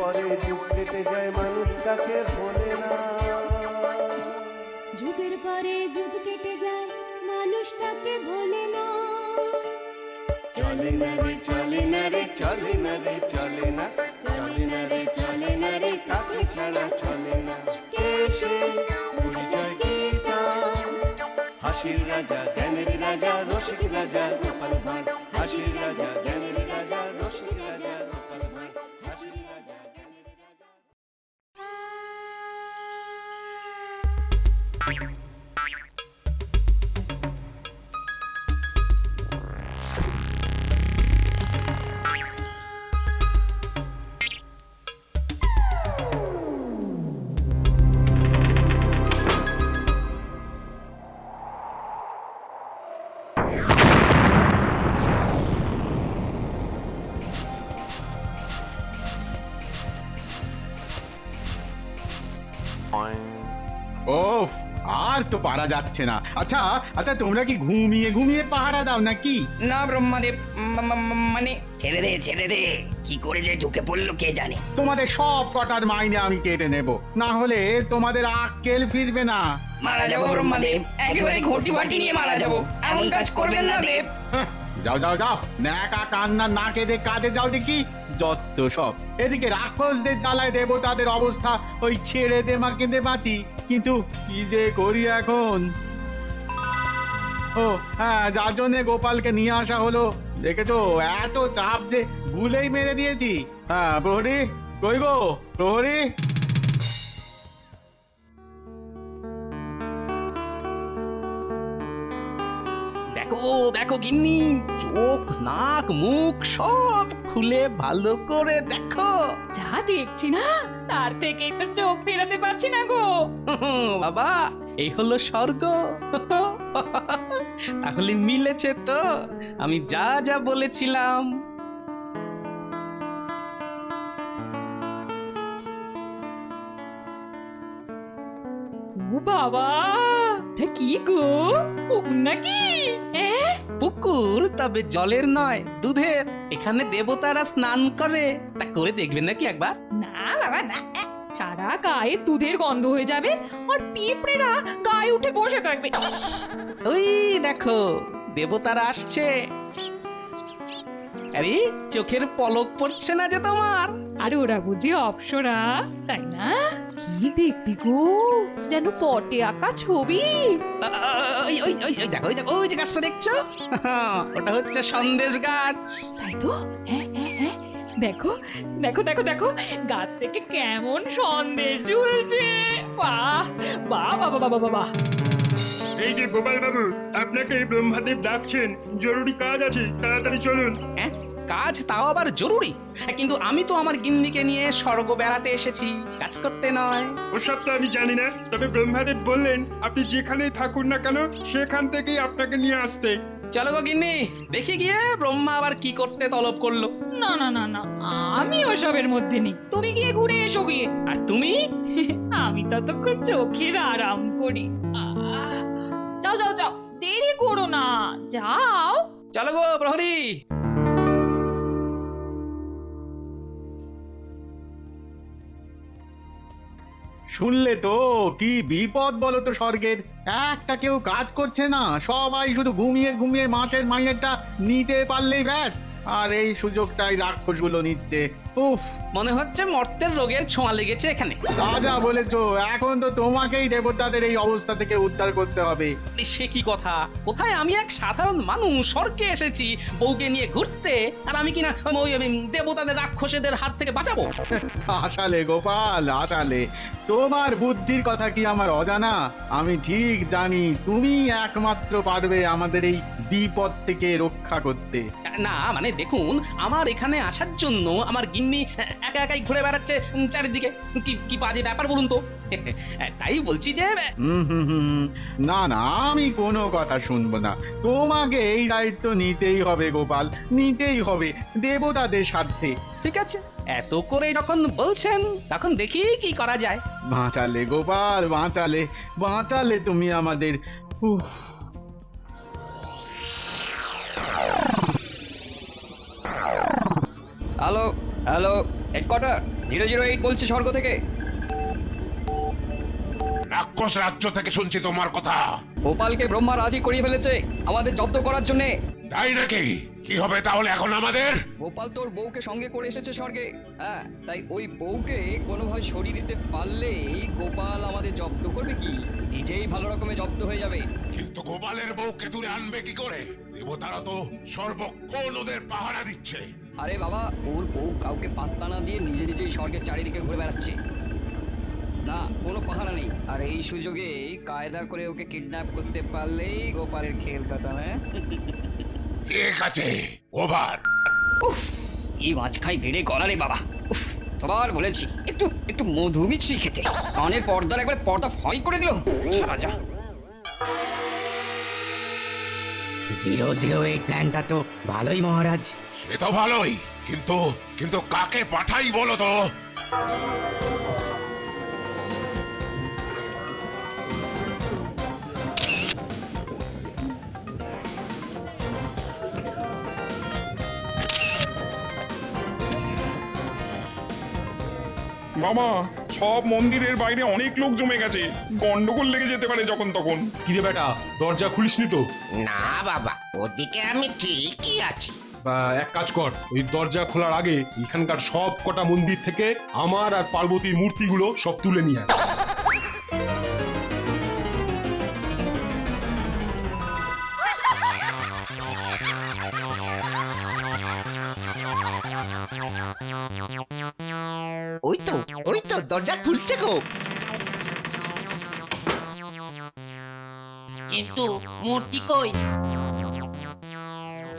পরে যুগ কেটে যায় মানুষ তাকে ভোলে না। যুগের পরে যুগ কেটে যায় মানুষ তাকে ভোলে না। চলে না রে চলে না রে চলে না রে চলে না, চলে না রে চলে না রে তাকে ছাড়া চলে না। কে সে পরিচয় কি তার? হাসির রাজা জ্ঞানের রাজা রসিক রাজা গোপাল ভাঁড়। হাসির রাজা জ্ঞানের রাজা রসিক রাজা গোপাল ভাঁড়। হাসির রাজা জ্ঞানের রাজা। ওফ, আর তো পারা যাচ্ছে না। আচ্ছা আচ্ছা, তোমরা কি ঘুমিয়ে ঘুমিয়ে পাহারা দাও নাকি? না ব্রহ্মাদেব, মানে ছেড়ে দে কি করে যে ঢুকে পড়লো কে জানে। তোমাদের সব কটার মাইনে আমি কেটে নেব, না হলে তোমাদের আক্কেল ফিরবে না। মারা যাবো ব্রহ্মাদেব, একেবারে ঘটি বাটি নিয়ে মারা যাবো। এমন কাজ করবেন না দেব। হাহ, যাও যাও যাও, ন্যাকা কান্না না কেঁদে কাঁদে যাও দেখি। যত সব, এদিকে রাক্ষসদের জ্বালায় দেবতাদের অবস্থা ওই ছেড়ে দে মা কেঁদে বাঁচি, কিন্তু কি যে করি এখন। ও হ্যাঁ, যার জন্য গোপালকে নিয়ে আসা হলো, দেখেছো এত চাপ যে ভুলেই মেরে দিয়েছি। হ্যাঁ প্রহরী, কই গো প্রহরী? দেখো দেখো গিন্নি, চোখ নাক মুখ সব খুলে ভালো করে দেখো। যা দেখছি না তার থেকেই তো চোখ ফেরাতে পারছি না গো। বাবা, এই হলো স্বর্গ। তাহলে মিলেছে তো আমি যা যা বলেছিলাম। ও বাবা, এটা কি গো, পুকুর নাকি? পুকুর, তবে জলের নয় দুধের। এখানে দেবতারা স্নান করে, তা করে দেখবেন নাকি একবার? না বাবা না, সারা গায়ে দুধের গন্ধ হয়ে যাবে আর পিঁপড়েরা গায়ে উঠে বসে থাকবে। ওই দেখো দেবতারা আসছে। আরে চোখের পলক পড়ছে না যে তোমার? আর ওরা বুঝি অপ্সরা, তাই না? কি দেখবি গো, যেন পটে আঁকা ছবি। ওই ওই ওই ওই দেখো, ওই দেখো, ওই যে গাছটা দেখছো, ওটা হচ্ছে সন্দেশ গাছ। তাই তো, হ্যাঁ হ্যাঁ হ্যাঁ, দেখো দেখো দেখো দেখো, গাছ থেকে কেমন সন্দেশ ঝুলছে। বাহ বাহ বাবা বাবা বাবা। এই যে গোপাল বাবু, আপনাকে ব্রহ্মাদেব ডাকছেন, জরুরি কাজ আছে, তাড়াতাড়ি চলুন। হ্যাঁ, কাজ তাও আবার জরুরি? কিন্তু আমি তো আমার গিন্নিকে নিয়ে স্বর্গ বেড়াতে এসেছি, কাজ করতে নয়। ওসব তো আমি জানি না, তবে ব্রহ্মাদেব বললেন আপনি যেখানেই থাকুন না কেন সেখান থেকেই আপনাকে নিয়ে আসতে। চলো গো গিন্নি, দেখি গিয়ে ব্রহ্মা আবার কি করতে তলব করলো। না না না না, আমি ওসবের মধ্যে নেই, তুমি গিয়ে ঘুরে এসো গিয়ে। আর তুমি? আমি ততক্ষণ চোখের আরাম করি। যাও যাও যাও, দেরি করো না, যাও। চলো গো প্রহরী। শুনলে তো কি বিপদ বলো তো স্বর্গের। একটা কেউ কাজ করছে না, সবাই শুধু ঘুমিয়ে ঘুমিয়ে মাসের মাইনেটা নিতে পারলেই ব্যাস। আর এই সুযোগটাই রাক্ষসগুলো নিচ্ছে। উফ, মনে হচ্ছে মর্তের রোগের ছোঁয়া লেগেছে এখানে। রাজা বলেছো, এখন তো তোমাকেই দেবতাদের এই অবস্থা থেকে উদ্ধার করতে হবে। সে কি কথা, কোথায় আমি এক সাধারণ মানুষ স্বর্গে এসেছি বউকে নিয়ে ঘুরতে, আর আমি কিনা ওই দেবতাদের রাক্ষসেদের হাত থেকে বাঁচাবো? আসালে গোপাল, আসালে তোমার বুদ্ধির কথা কি আমার অজানা? আমি ঠিক জানি তুমি একমাত্র পারবে আমাদের এই বিপদ থেকে রক্ষা করতে। না মানে দেখুন, আমার এখানে আসার জন্য আমার গিন্নি একা একাই ঘুরে বেড়াচ্ছে চারিদিকে, কি কি বাজে ব্যাপার বলুন তো। তাই বলছি যে না না, আমি কোনো কথা শুনবো না। তোমাকে এই দায়িত্ব নিতেই হবে গোপাল, নিতেই হবে দেবতাদের স্বার্থে। ঠিক আছে, এত করে যখন বলছেন তখন দেখি কি করা যায়। বাঁচালে গোপাল, বাঁচালে, বাঁচালে তুমি আমাদের। উফ, হ্যালো হ্যালো হেডকোয়ার্টার 008 বলছি স্বর্গ থেকে। রাক্ষস রাজ্য থেকে শুনছি তোমার কথা। গোপালকে ব্রহ্মা রাজি করিয়ে ফেলেছে আমাদের জব্দ করার জন্য। তাই নাকি? কি হবে তাহলে এখন আমাদের? গোপাল তোর বউকে সঙ্গে করে এসেছে স্বর্গে। হ্যাঁ, তাই ওই বউকে কোনোভাবে সরিয়ে দিতে পারলেই গোপাল আমাদের জব্দ করবে কি, নিজেই ভালো রকমে জব্দ হয়ে যাবে। কিন্তু গোপালের বউকে তুলে আনবে কি করে? দেবতারা তো সর্বক্ষণ ওদের পাহারা দিচ্ছে। আরে বাবা, ওর বউ কাউকে পাত্তা না দিয়ে নিজে নিজেই স্বর্গের চারিদিকে ঘুরে বেড়াচ্ছে। না, কোনো পাহারা নেই। আর এই সুযোগে কায়দা করে ওকে কিডন্যাপ করতে পারলেই গোপালের খেল কথা। হ্যাঁ ঠিক আছে, ওভার। উফ, এই মাছ খাই বেড়ে গলা রে বাবা। উফ, তোমার বলেছি একটু একটু মধু মিছরি খেতে, কানের পর্দার একবার পর্দা ফয় করে দিল। সারা যা। 008 প্ল্যানটা তো ভালোই মহারাজ। সে তো ভালোই, কিন্তু কিন্তু কাকে পাঠাই বলো তো? বাবা, সব মন্দিরের বাইরে অনেক লোক জমে গেছে, গন্ডগোল লেগে যেতে পারে যখন তখন। কিরে বেটা, দরজা খুলিসনি তো? না বাবা, ওদিকে আমি ঠিকই আছি। এক কাজ কর, ওই দরজা খোলার আগে এখানকার সব কটা মন্দির থেকে আমার আর পার্বতীর মূর্তিগুলো সব তুলে নিয়ে আয়। ওই তো দরজা খুলছে গো। কিন্তু মূর্তি কই?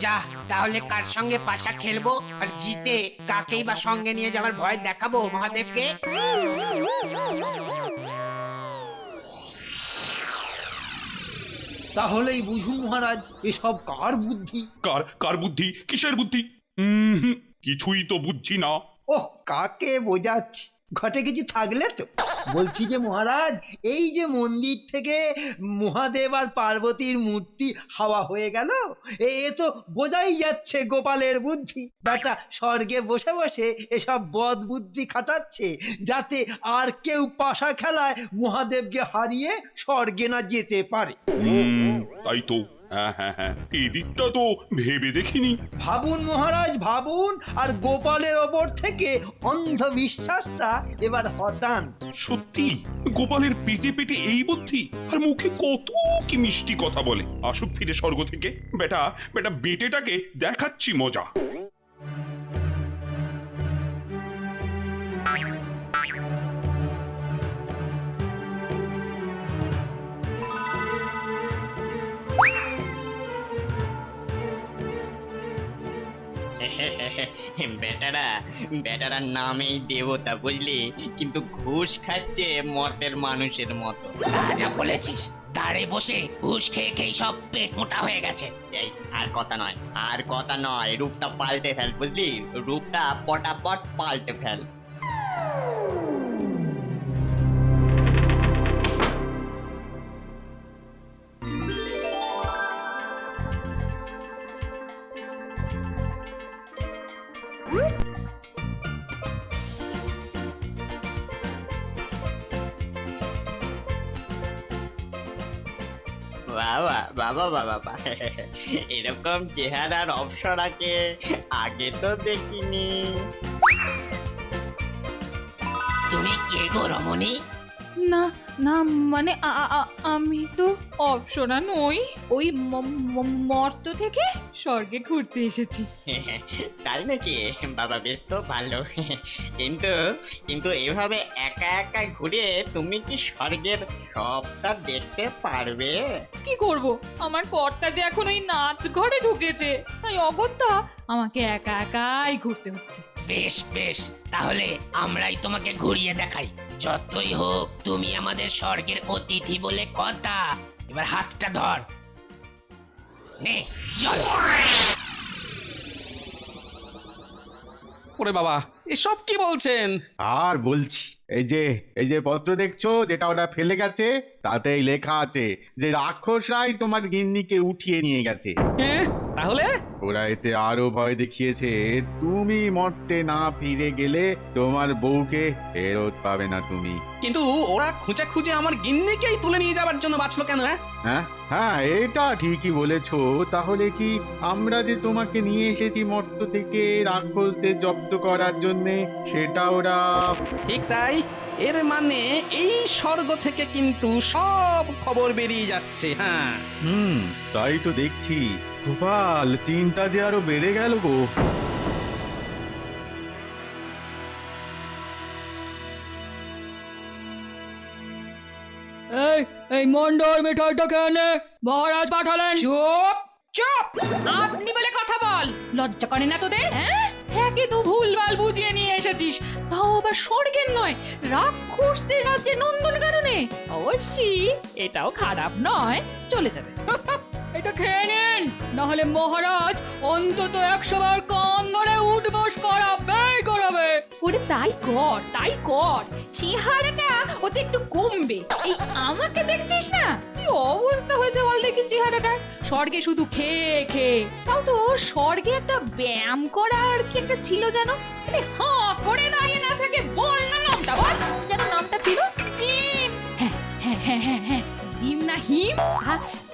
যা, তাহলে কার সঙ্গে পাশা খেলবো আর জিতে কাকেই বা সঙ্গে নিয়ে যাওয়ার ভয় দেখাবো মহাদেবকে। তাহলেই বুঝুন মহারাজ, এসব কার বুদ্ধি। কার কার বুদ্ধি? কিসের বুদ্ধি? কিছুই তো বুঝছি না। ওহ, কাকে বোঝাচ্ছি, ঘটে কিছু থাকলে তো। বলছি যে মহারাজ, এই যে মন্দির থেকে মহাদেব আর পার্বতীর মূর্তি হাওয়া হয়ে গেল, এ তো বোঝাই যাচ্ছে গোপালের বুদ্ধি। বেটা স্বর্গে বসে বসে এসব বদ বুদ্ধি খাটাচ্ছে, যাতে আর কেউ পাশা খেলায় মহাদেবকে হারিয়ে স্বর্গে না যেতে পারে। তাই তো। হ্যাঁ হ্যাঁ হ্যাঁ, এই দিকটা তো ভেবে দেখিনি। ভাবুন মহারাজ, ভাবুন, আর গোপালের ওপর থেকে অন্ধবিশ্বাসটা এবার হটান। সত্যি গোপালের পেটে পেটে এই বুদ্ধি, আর মুখে কত কি মিষ্টি কথা বলে। আসুক ফিরে স্বর্গ থেকে। বেটা বেটা বেটেটাকে দেখাচ্ছি মজা। বেটারা নামেই দেবতা বুঝলি, কিন্তু ঘুষ খাচ্ছে মর্তের মানুষের মতো। যা বলেছিস, দাঁড়ে বসে ঘুষ খেয়ে খেয়ে সব পেট মোটা হয়ে গেছে। এই আর কথা নয়, রূপটা পাল্টে ফেল বুঝলি, রূপটা পটাপট পাল্টে ফেল। বাবা বাবা বাবা, এরকম চেহারার অপসরাকে আগে তো দেখিনি। তুমি কে গো রমণী? না না, মানে আমি তো অপসরা নই, ওই মর্ত থেকে স্বর্গে ঘুরতে এসেছি। তাই নাকি? বাবা বেশ তো ভালো, কিন্তু কিন্তু এভাবে একা একা ঘুরে তুমি কি স্বর্গের সবটা দেখতে পারবে? কি করব, আমার কর্তা যে এখন ওই নাচ ঘরে ঢুকেছে, তাই অগত্যা আমাকে একা একাই ঘুরতে হচ্ছে। বেশ বেশ, তাহলে আমরাই তোমাকে ঘুরিয়ে দেখাই। যতই হোক তুমি আমাদের স্বর্গের অতিথি বলে কথা। এবার হাতটা ধর, নে চল। ওরে বাবা, এসব কি বলছেন? আর বলছি, এই যে পত্র দেখছো যেটা ওরা ফেলে গেছে, তাতেই লেখা আছে যে রাক্ষসরাই তোমার গিন্নিকে উঠিয়ে নিয়ে গেছে। তাহলে ওরা এতে আরো ভয় দেখিয়েছে তুমি মরতে না ফিরে গেলে তোমার বউকে ফেরত পাবে না তুমি। কিন্তু ওরা খুঁজে খুঁজে আমার গিন্নিকেই তুলে নিয়ে যাবার জন্য বাঁচলো কেন? হ্যাঁ হ্যাঁ, এটা ঠিকই বলেছো। তাহলে কি আমরা যে তোমাকে নিয়ে এসেছি মর্ত থেকে রাক্ষসদের জব্দ করার জন্য, সেটা ওরা? ঠিক তাই। এর মানে এই স্বর্গ থেকে কিন্তু সব খবর বেরিয়ে যাচ্ছে। হ্যাঁ, তাই তো দেখছি। গোপাল, চিন্তা যে আরো বেড়ে গেল গো। এই মন্ডল মিঠাইটা কেনে মহারাজ পাঠালেন। চুপ চুপ, আপনি বলে কথা বল। লজ্জা করে না তোদের? হ্যাঁ, কি তুই ভুলভাল বুঝিয়ে নিয়ে এসেছিস, তাও আবার স্বর্গের নয়, রাক্ষসদের রাজ্যে নন্দন কারণে। অবশ্যই এটাও খারাপ নয়, চলে যাবে। এটা খেয়ে নিন, নাহলে মহারাজ অন্তত 100 বার কান ধরে উঠবস করাবে। ওরে তাই কর, চেহারাটা ওতে একটু কমবে। এই আমাকে দেখছিস না, কি অবস্থা হয়েছে বল দেখি চেহারাটার। স্বর্গে শুধু খেয়ে খেয়ে, তাও তো স্বর্গে একটা ব্যায়াম করার কি একটা ছিল যেন। হাঁ করে দাঁড়িয়ে না থেকে বল না নামটা, বল যেন নামটা ছিল। জিম। হ্যাঁ, জিম না হিম?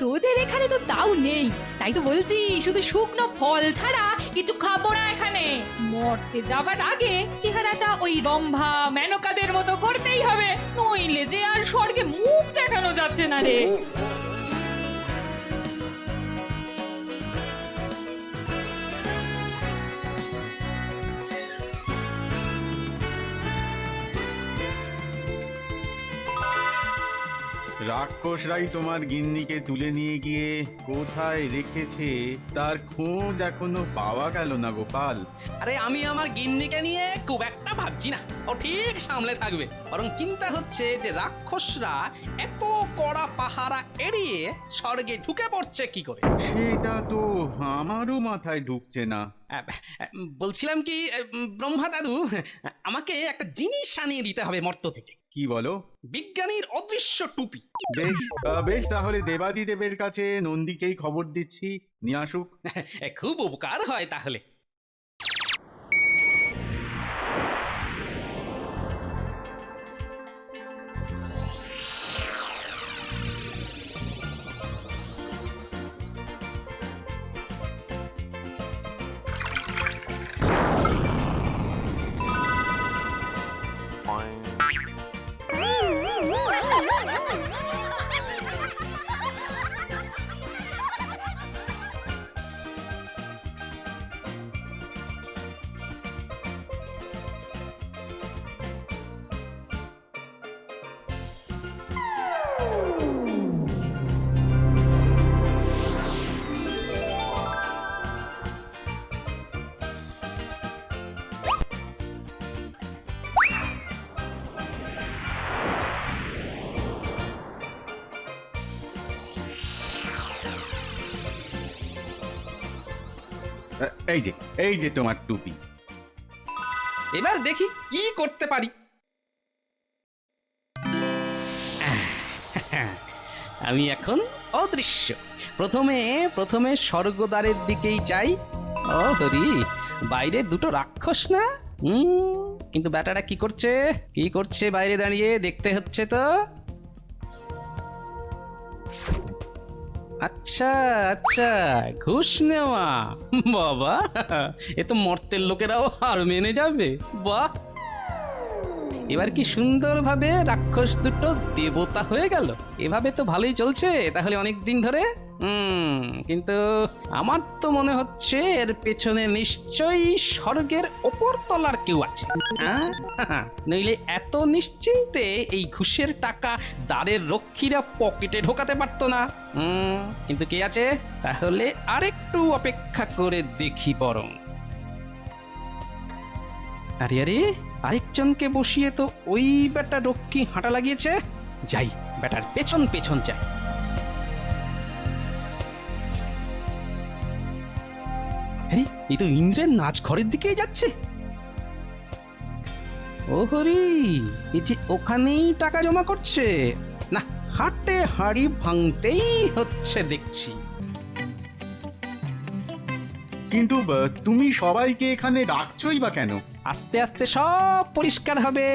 তোদের এখানে তো তাও নেই, তাই তো বলছি শুধু শুকনো ফল ছাড়া কিছু খাবো না এখানে। মরতে যাবার আগে চেহারাটা ওই রম্ভা মেনকাদের মতো করতেই হবে, নইলে যে আর স্বর্গে মুখ দেখানো যাচ্ছে না রে। রাক্ষসরাই তোমার গিন্নিকে তুলে নিয়ে গিয়ে কোথায় রেখেছে তার খোঁজ এখনো পাওয়া গেল না গোপাল। আরে আমি আমার গিন্নিকে নিয়ে খুব একটা ভাবছি না, ও ঠিক সামলে থাকবে। বরং চিন্তা হচ্ছে যে রাক্ষসরা এত কড়া পাহারা এড়িয়ে স্বর্গে ঢুকে পড়ছে কি করে। সেটা তো আমারও মাথায় ঢুকছে না। বলছিলাম কি ব্রহ্মা দাদু, আমাকে একটা জিনিস আনিয়ে দিতে হবে মর্ত থেকে। কি বলো? বিজ্ঞানীর অদৃশ্য টুপি। বেশ, তাহলে দেবাদিদেবের কাছে নন্দীকেই খবর দিচ্ছি, নিয়ে আসুক। খুব উপকার হয় তাহলে। এই যে তোমার টুপি। এবার দেখি কি করতে পারি। আমি এখন অদৃশ্য। প্রথমে স্বর্গদ্বারের দিকেই যাই। ও হরি, বাইরে দুটো রাক্ষস না? কিন্তু ব্যাটারা কি করছে বাইরে দাঁড়িয়ে দেখতে হচ্ছে তো। আচ্ছা, ঘুষ নেওয়া। বাবা, এ তো মর্তের লোকেরাও হার মেনে যাবে। বাহ, এবার কি সুন্দরভাবে রাক্ষস দুটো দেবতা হয়ে গেল। এভাবে তো ভালোই চলছে তাহলে অনেক দিন ধরে। কিন্তু আমার তো মনে হচ্ছে এর পেছনে নিশ্চয়ই স্বর্গের ওপর তলার কেউ আছে। নইলে এত নিশ্চিন্তে এই ঘুষের টাকা দ্বারের রক্ষীরা পকেটে ঢোকাতে পারতো না। কিন্তু কে আছে? তাহলে আরেকটু অপেক্ষা করে দেখি বরং। আরে আরেকজনকে বসিয়ে তো ওই বেটা রক্ষী হাঁটা লাগিয়েছে। যাই, বেটার পেছন পেছন যাই। এই তো ইন্দ্রের নাচ ঘরের দিকেই যাচ্ছে। ও ও হরি, এই যে ওখানেই টাকা জমা করছে, না হাটে হাড়ি ভাঙতেই হচ্ছে দেখছি। কিন্তু তুমি সবাইকে এখানে ডাকছই বা কেন? আস্তে আস্তে সব পরিষ্কার হবে।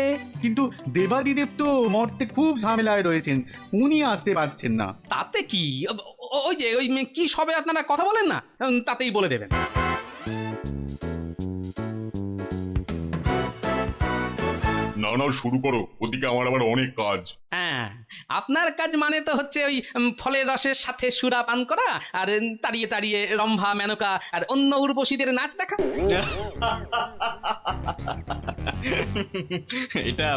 কিন্তু দেবাদিদেব তো মর্তে খুব ঝামেলায় রয়েছেন, উনি আসতে পারছেন না। তাতে কি, ওই যে ওই কি সবে আপনারা কথা বলেন না, তাতেই বলে দেবেন। না না, শুরু করো, ওদিকে আমার আবার অনেক কাজ। হ্যাঁ, আপনার কাজ মানে তো হচ্ছে ওই ফলের রসের সাথে সুরা পান করা, আর তাড়িয়ে তাড়িয়ে রম্ভা মেনকা আর অন্য উর্বশীদের নাচ দেখা। এটা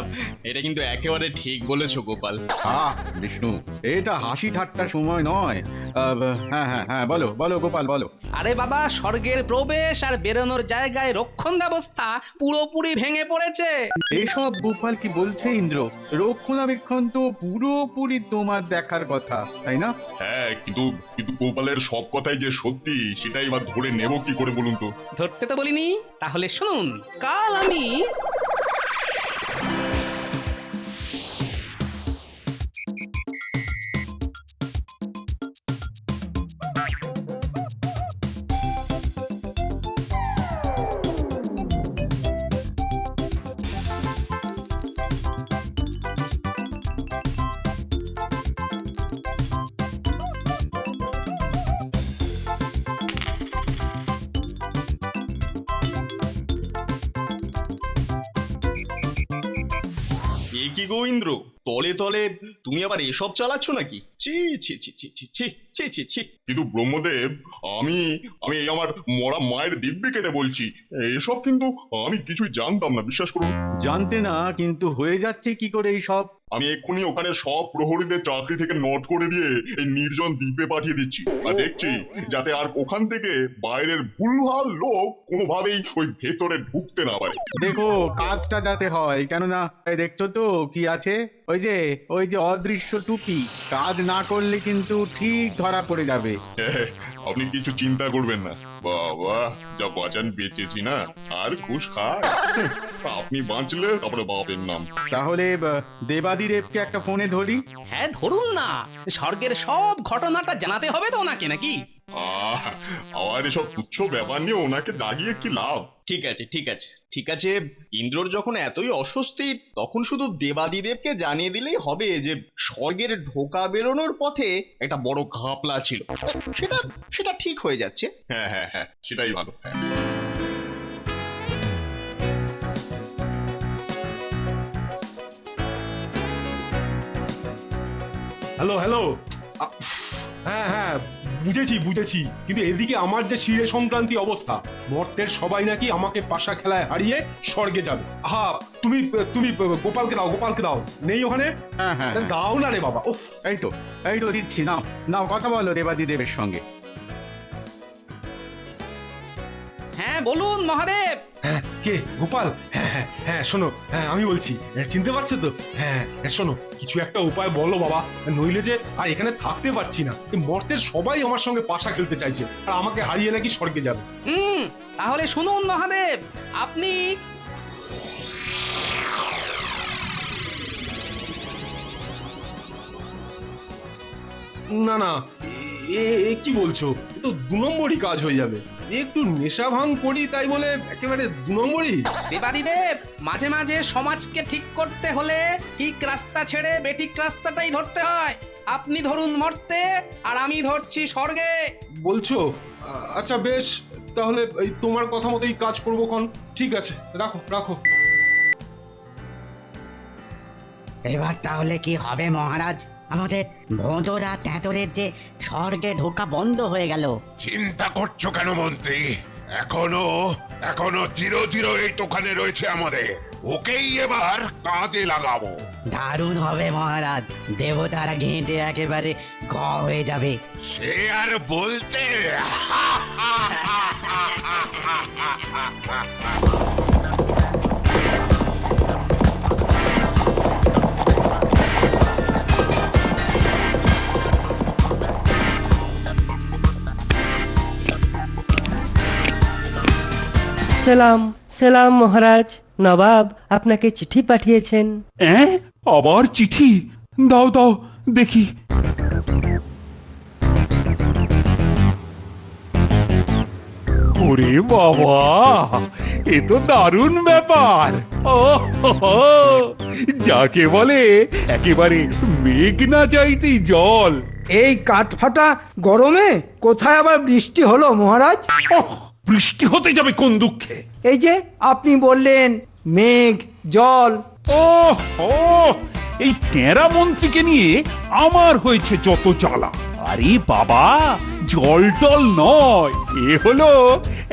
এটা কিন্তু একেবারে ঠিক বলেছো গোপাল। বিষ্ণু, এটা হাসি ঠাট্টার সময় নয়। হ্যাঁ হ্যাঁ হ্যাঁ, বলো বলো গোপাল বলো। আরে বাবা, স্বর্গের প্রবেশ আর বেরোনোর জায়গায় রক্ষণ ব্যবস্থা পুরোপুরি ভেঙে পড়েছে। এসব গোপাল কি বলছে ইন্দ্র? রক্ষণাবেক্ষণ তো পুরোপুরি তোমার দেখার কথা, তাই না? হ্যাঁ, কিন্তু কিন্তু গোপালের সব কথাই যে সত্যি সেটাই এবার ধরে নেব কি করে বলুন তো? ধরতে তো বলিনি, তাহলে শুনুন। কাল আমি এ কি গোবিন্দ্র, তলে তলে তুমি আবার এসব চালাচ্ছ নাকি? ছি ছি ছি ছি ছি ছি ছি ছি ছি। কিন্তু ব্রহ্মদেব, আমি আমি এই আমার মরা মায়ের দিব্যি কেটে বলছি, এসব কিন্তু আমি কিছুই জানতাম না, বিশ্বাস করুন। জানতে না, কিন্তু হয়ে যাচ্ছে কি করে এই সব? আমি এক্ষুনি ওখানে সব প্রহরীদের চাকরি থেকে নোট করে দিয়ে এই নির্জন দ্বীপে পাঠিয়ে দিচ্ছি, আর দেখছি যাতে আর ওখান থেকে বাইরের ভুলভাল লোক কোনোভাবেই ওই ভেতরে ঢুকতে না পারে। দেখো কাজটা যাতে হয়, কেননা এই দেখছো তো কি আছে, ওই যে অদৃশ্য টুপি, কাজ না করলে কিন্তু ঠিক ধরা পড়ে যাবে। আপনি কিছু চিন্তা করবেন না, বাবা যা বাঁচান বেঁচেছি না, আর ঘুষ খায়। আপনি বাঁচলে তারপরে বাপের নাম। তাহলে দেবাদিদেবকে একটা ফোনে ধরি। হ্যাঁ ধরুন না, স্বর্গের সব ঘটনাটা জানাতে হবে তো ওনাকে নাকি? আর এসব তুচ্ছ ব্যাপার নিয়ে ওনাকে জাগিয়ে কি লাভ? ঠিক আছে ঠিক আছে ঠিক আছে, ইন্দ্রর যখন এতই অস্বস্তি, তখন শুধু দেবাদিদেবকে জানিয়ে দিলেই হবে যে স্বর্গের ঢোকা বেরোনোর পথে একটা বড় ঘাপলা ছিল। সেটা সেটা ঠিক হয়ে যাচ্ছে। হ্যাঁ হ্যাঁ হ্যাঁ, সেটাই ভালো। হ্যাঁ, হ্যালো হ্যালো, হ্যাঁ হ্যাঁ বুঝেছি বুঝেছি, কিন্তু এদিকে আমার যে শিরে সংক্রান্তি অবস্থা, মর্তের সবাই নাকি আমাকে পাশা খেলায় হারিয়ে স্বর্গে যাবে। হা, তুমি তুমি গোপালকে দাও, গোপালকে দাও। নেই ওখানে? হ্যাঁ হ্যাঁ দাও না রে বাবা। এই তো দিচ্ছি, নাও নাও, কথা বলো দেবাদিদেবের সঙ্গে। হ্যাঁ বলুন মহাদেব। হ্যাঁ কে? গোপাল? হ্যাঁ হ্যাঁ হ্যাঁ, শোনো, হ্যাঁ আমি বলছি, চিনতে পারছো তো? হ্যাঁ শোনো, কিছু একটা উপায় বলো বাবা, নইলে যে আর এখানে থাকতে পারছি না। মর্তের সবাই আমার সঙ্গে পাশা খেলতে চাইছে, আর আমাকে হারিয়ে নাকি স্বর্গে যাবে। তাহলে শুনুন মহাদেব, আপনি না না, এ কি বলছো? এ তো 2 নম্বরই কাজ হয়ে যাবে। একটু নেশা ভাঙ করি তাই বলে একেবারে 2 নম্বরই? দেবাদিদেব, মাঝে মাঝে সমাজকে ঠিক করতে হলে ঠিক রাস্তা ছেড়ে বেঠিক রাস্তাটাই ধরতে হয়। আপনি ধরুন মর্তে, আর আমি ধরছি স্বর্গে। বলছো? আচ্ছা বেশ, তাহলে এই তোমার কথা মতোই কাজ করবো খন। ঠিক আছে, রাখো রাখো। এবার তাহলে কি হবে মহারাজ? আমাদের ভোঁদরা তেঁতরের যে স্বর্গে ঢোকা বন্ধ হয়ে গেল। চিন্তা করছো কেন মন্ত্রী? এখনো চির এই দোকানে রয়েছে আমাদের, ওকেই এবার কাজে লাগাবো। দারুণ হবে মহারাজ, দেবতারা ঘেঁটে একেবারে ঘ হয়ে যাবে। সে আর বলতে। সালাম সালাম মহারাজ, নবাব আপনাকে চিঠি পাঠিয়েছেন। আবার চিঠি? দাও দাও দেখি। ওরে বাবা, এ তো দারুণ ব্যাপার। ও যাকে বলে একেবারে মেঘ না চাইতেই জল। এই কাঠফাটা গরমে কোথায় আবার বৃষ্টি হলো মহারাজ? বৃষ্টি হতে যাবে কোন দুঃখে? এই যে আপনি বললেন মেঘ জল। ও এই টেরা মন্ত্রীকে নিয়ে আমার হয়েছে যত জ্বালা। আরে বাবা, জল টল নয়, এ হলো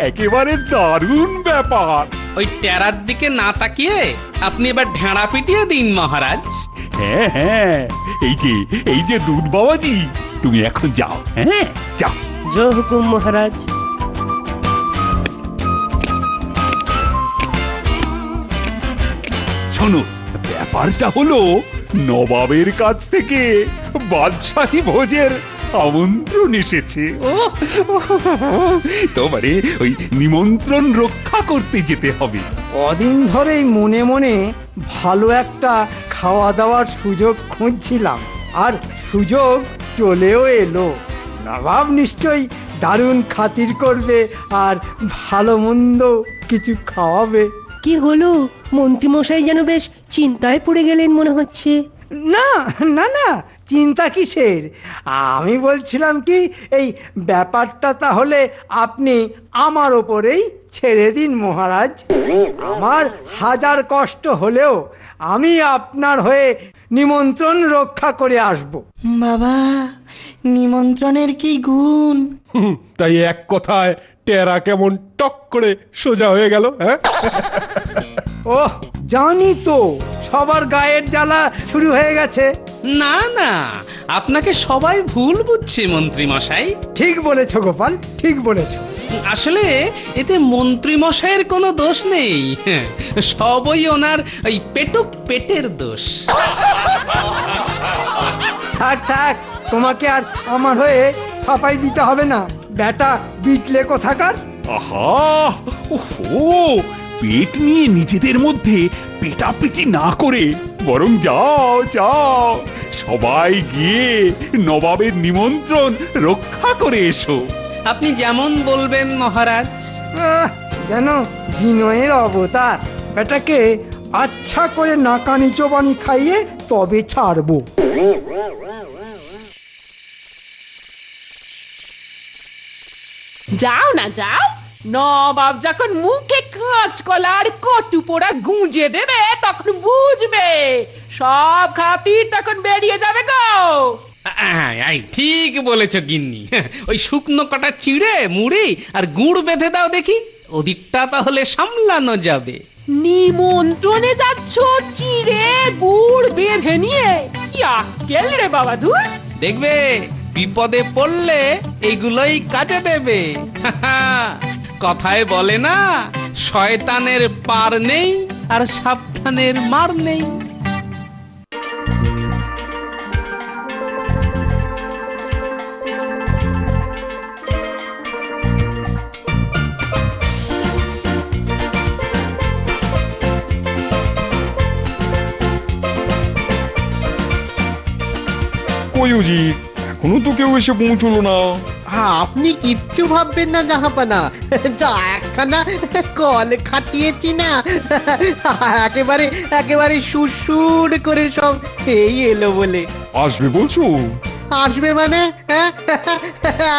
একেবারে দারুণ ব্যাপার। ওই টেরার দিকে না তাকিয়ে আপনি এবার ঢেঁড়া পিটিয়ে দিন মহারাজ। হ্যাঁ হ্যাঁ, এই যে দুধ বাবাজি, তুমি এখন যাও। হ্যাঁ যাও। জো হুকুম মহারাজ। শোনো, ব্যাপারটা হলো নবাবের কাছ থেকে বাদশাহী ভোজের আমন্ত্রণ এসেছে। তোমারে ওই নিমন্ত্রণ রক্ষা করতে যেতে হবে। কদিন ধরেই মনে মনে ভালো একটা খাওয়া দাওয়ার সুযোগ খুঁজছিলাম, আর সুযোগ চলেও এলো। নবাব নিশ্চয়ই দারুণ খাতির করবে আর ভালো মন্দ কিছু খাওয়াবে। কি হলো মন্ত্রীমশাই যেন বেশ চিন্তায় পড়ে গেলেন মনে হচ্ছে। না না না, চিন্তা কিসের? আমি বলছিলাম কি, এই ব্যাপারটা তাহলে আপনি আমার ওপরেই ছেড়ে দিন মহারাজ। আমার হাজার কষ্ট হলেও আমি আপনার হয়ে নিমন্ত্রণ রক্ষা করে আসব। বাবা, নিমন্ত্রণের কি গুণ! তাই এক কথায় টেরা কেমন টক করে সোজা হয়ে গেল। হ্যাঁ, ওহ জানি তো, সবার গায়ের জ্বালা শুরু হয়ে গেছে। না না, আপনাকে সবাই ভুল বুঝছে মন্ত্রী মশাই। ঠিক বলেছ গোপাল, ঠিক বলেছ। আসলে এতে মন্ত্রী মশাইয়ের কোনো দোষ নেই, সবই ওনার ওই পেটুক পেটের দোষ। থাক থাক, তোমাকে আর আমার হয়ে সাফাই দিতে হবে না, বেটা বিটলে কোথাকার। আহা, ওহো, পেট নিয়ে নিজেদের মধ্যে পেটাপিটি না করে বরং যাও যাও, সবাই গিয়ে নবাবের নিমন্ত্রণ রক্ষা করে এসো। আপনি যেমন বলবেন মহারাজ। যেন বিনয়ের অবতার। বেটাকে আচ্ছা করে নাকানি চোবানি খাইয়ে তবে ছাড়বো। যাও না যাও, নবাব যখন মুখে কাঁচকলা আর কটু পোড়া গুঁজে দেবে তখন বুঝবে সব খাতির তখন বেরিয়ে যাবে গো। ঠিক বলেছ গিন্নি, ওই শুকনো কটা চিড়ে মুড়ি আর গুড় বেঁধে দাও দেখি, ওদিকটা তাহলে সামলানো যাবে। নিমন্ত্রণে যাচ্ছ চিড়ে গুড় বেঁধে নিয়ে? কি আক্কেল রে বাবা, ধুর। দেখবে বিপদে পড়লে এগুলোই কাজে দেবে। কথায় বলে না, শয়তানের পার নেই আর সাবধানের মার নেই। কই উজির, এখনো তো কেউ এসে পৌঁছলো না। আপনি কিচ্ছু ভাববেন না জাহাপানা, যা একখানা কল খাটিয়েছি না, একেবারে একেবারে সুর করে সব এই এলো বলে। আসবে বলছো? আসবে মানে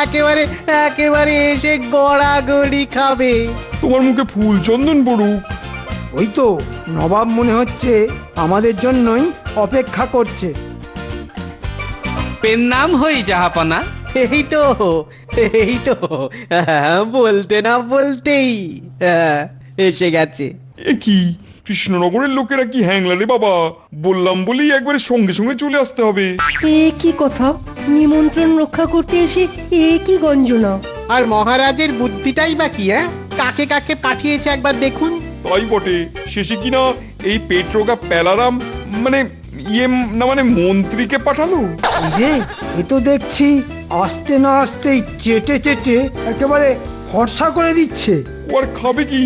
একেবারে একেবারে এসে গড়াগড়ি খাবে। তোমার মুখে ফুল চন্দন পড়ুক। ওই তো নবাব মনে হচ্ছে আমাদের জন্যই অপেক্ষা করছে। পেন নাম হই জাহাপানা। এই তো বলতে না বলতেই এসে গেছে। এ কি, কৃষ্ণনগরের লোকেরা কি হ্যাংলা রে বাবা, বললাম বলেই একবারে সঙ্গে সঙ্গে চলে আসতে হবে। এ কি কথা, নিমন্ত্রণ রক্ষা করতে এসে এ কি গঞ্জনা! আর মহারাজের বুদ্ধিটাই বা কি, কাকে কাকে পাঠিয়েছে একবার দেখুন। তাই বটে, শেষে কিনা এই পেট্রোগা প্যালারাম মানে মানে মন্ত্রীকে পাঠালো। এ তো দেখছি আসতে না আসতেই চেটে চেটে একেবারে ফর্সা করে দিচ্ছে। ও আর খাবে কি?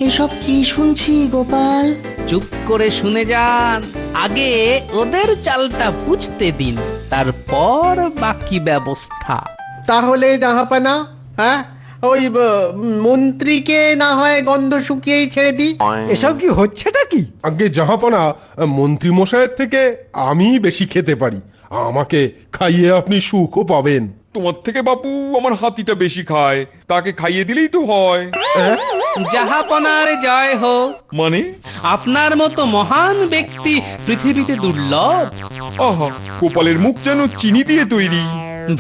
এসব কি শুনছি গোপাল? চুপ করে শুনে যান, আগে ওদের চালটা বুঝতে দিন, তারপর বাকি ব্যবস্থা। তাহলে জাহাপানা, হ্যাঁ, ওই মন্ত্রীকে না হয় গন্ধ শুকিয়েই ছেড়ে দিই। এসব কি হচ্ছেটা কি? আগে জাহাপনা, মন্ত্রী মশাইয়ের থেকে আমি বেশি খেতে পারি, আমাকে খাইয়ে আপনি সুখও পাবেন। তোমার থেকে বাপু আমার হাতিটা বেশি খায়, তাকে খাইয়ে দিলেই তো হয়। জাহাপনার জয় হোক। মানে? আপনার মতো মহান ব্যক্তি পৃথিবীতে দুর্লভ। আহা, গোপালের মুখ যেন চিনি দিয়ে তৈরি।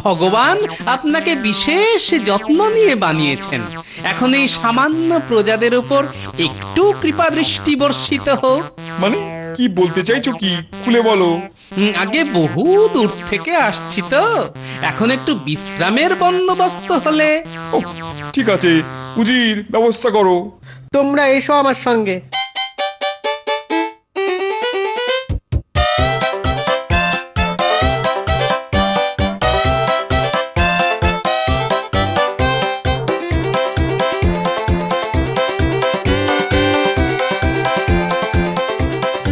ভগবান আপনাকে বিশেষ যত্ন নিয়ে বানিয়েছেন, এখন এই সামান্য প্রজাদের উপর একটু কৃপা দৃষ্টি বর্ষিত হোক। মানে কি বলতে চাইছো, কি খুলে বলো। আগে বহু দূর থেকে আসছি তো, এখন একটু বিশ্রামের বন্দোবস্ত হলে। ও ঠিক আছে, উজির ব্যবস্থা করো। তোমরা এসো আমার সঙ্গে।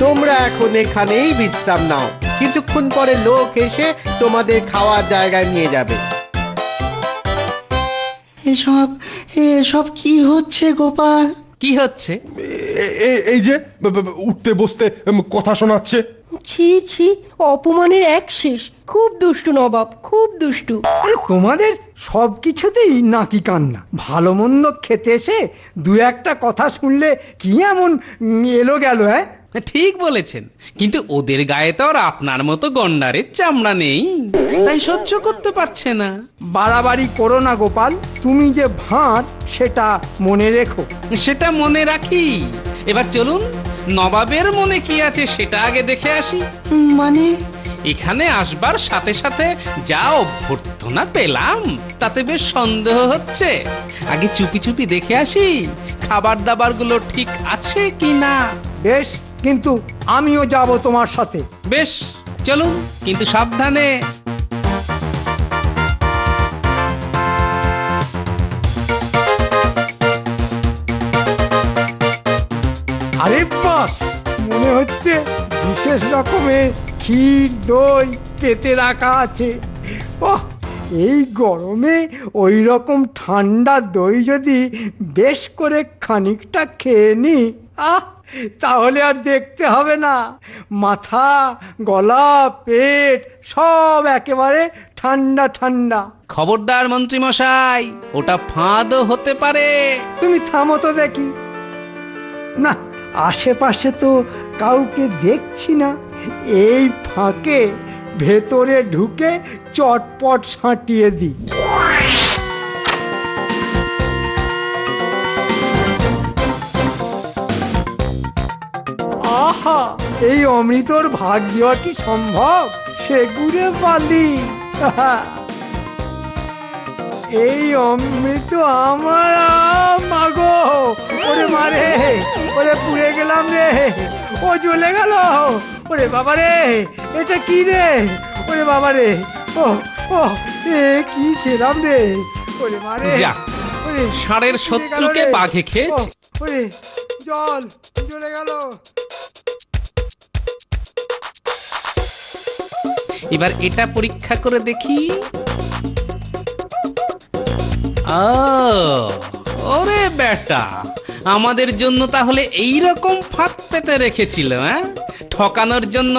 তোমরা এখন এখানেই বিশ্রাম নাও, কিছুক্ষণ পরে লোক এসে তোমাদের খাওয়ার জায়গায় নিয়ে যাবে। এসব এসব কি হচ্ছে গোপাল? কি হচ্ছে? এই যে উঠতে বসতে কথা শোনাচ্ছে। ছি ছি, অপমানের এক শেষ। খুব দুষ্টু নবাব, খুব দুষ্টু। তোমাদের সব কিছুতেই নাকি কান্না। ভালো মন্দ খেতে এসে দু একটা কথা শুনলে কি এমন এলো গেল? হ্যাঁ ঠিক বলেছেন, কিন্তু ওদের গায়ে তো আর আপনার মতো গন্ডারের চামড়া নেই, তাই সহ্য করতে পারছে না। বাড়াবাড়ি করো না গোপাল, তুমি যে ভাঁড় সেটা মনে রেখো। সেটা মনে রাখি। এবার চলুন, নবাবের মনে কি আছে সেটা আগে দেখে আসি। মানে? এখানে আসবার সাথে সাথে যা অভ্যর্থনা পেলাম তাতে বেশ সন্দেহ হচ্ছে। আগে চুপি চুপি দেখে আসি খাবার দাবার গুলো ঠিক আছে কি না। বেশ, কিন্তু আমিও যাব তোমার সাথে। বেশ চলুন, কিন্তু সাবধানে। আরে বাস, মনে হচ্ছে বিশেষ রকমের ক্ষীর দই পেতে রাখা আছে। ওহ, এই গরমে ওই রকম ঠান্ডা দই যদি বেশ করে খানিকটা খেয়ে নি, তাহলে আর দেখতে হবে না। মাথা, গলা, পেট সব একেবারে ঠান্ডা ঠান্ডা। খবরদার মন্ত্রী মশাই, ওটা ফাঁদও হতে পারে। তুমি থামো তো দেখি। না, আশেপাশে তো কাউকে দেখছি না। এই ফাঁকে ভেতরে ঢুকে চটপট সাঁটিয়ে দিই। আহা, এই অমৃতর ভাগ দেওয়া কি সম্ভব? সেগুড়ে বালি। এই অমৃত আমার, মাগো, ওরে মারে, ওরে পুড়ে গেলাম রে, ও জ্বলে গেল। ওরে বাবা রে, এটা কি রে? ওরে বাবা রে, ও ও এ কি খেলাম রে? ওরে মারে, যা, ষাঁড়ের শত্রুকে বাঘে খেয়েছে। ওরে জল জ্বলে গেল। এবার এটা পরীক্ষা করে দেখি। ওরে বেটা, আমাদের জন্য তাহলে এই রকম ফাঁদ পেতে রেখেছিল? হ্যাঁ, ঠকানোর জন্য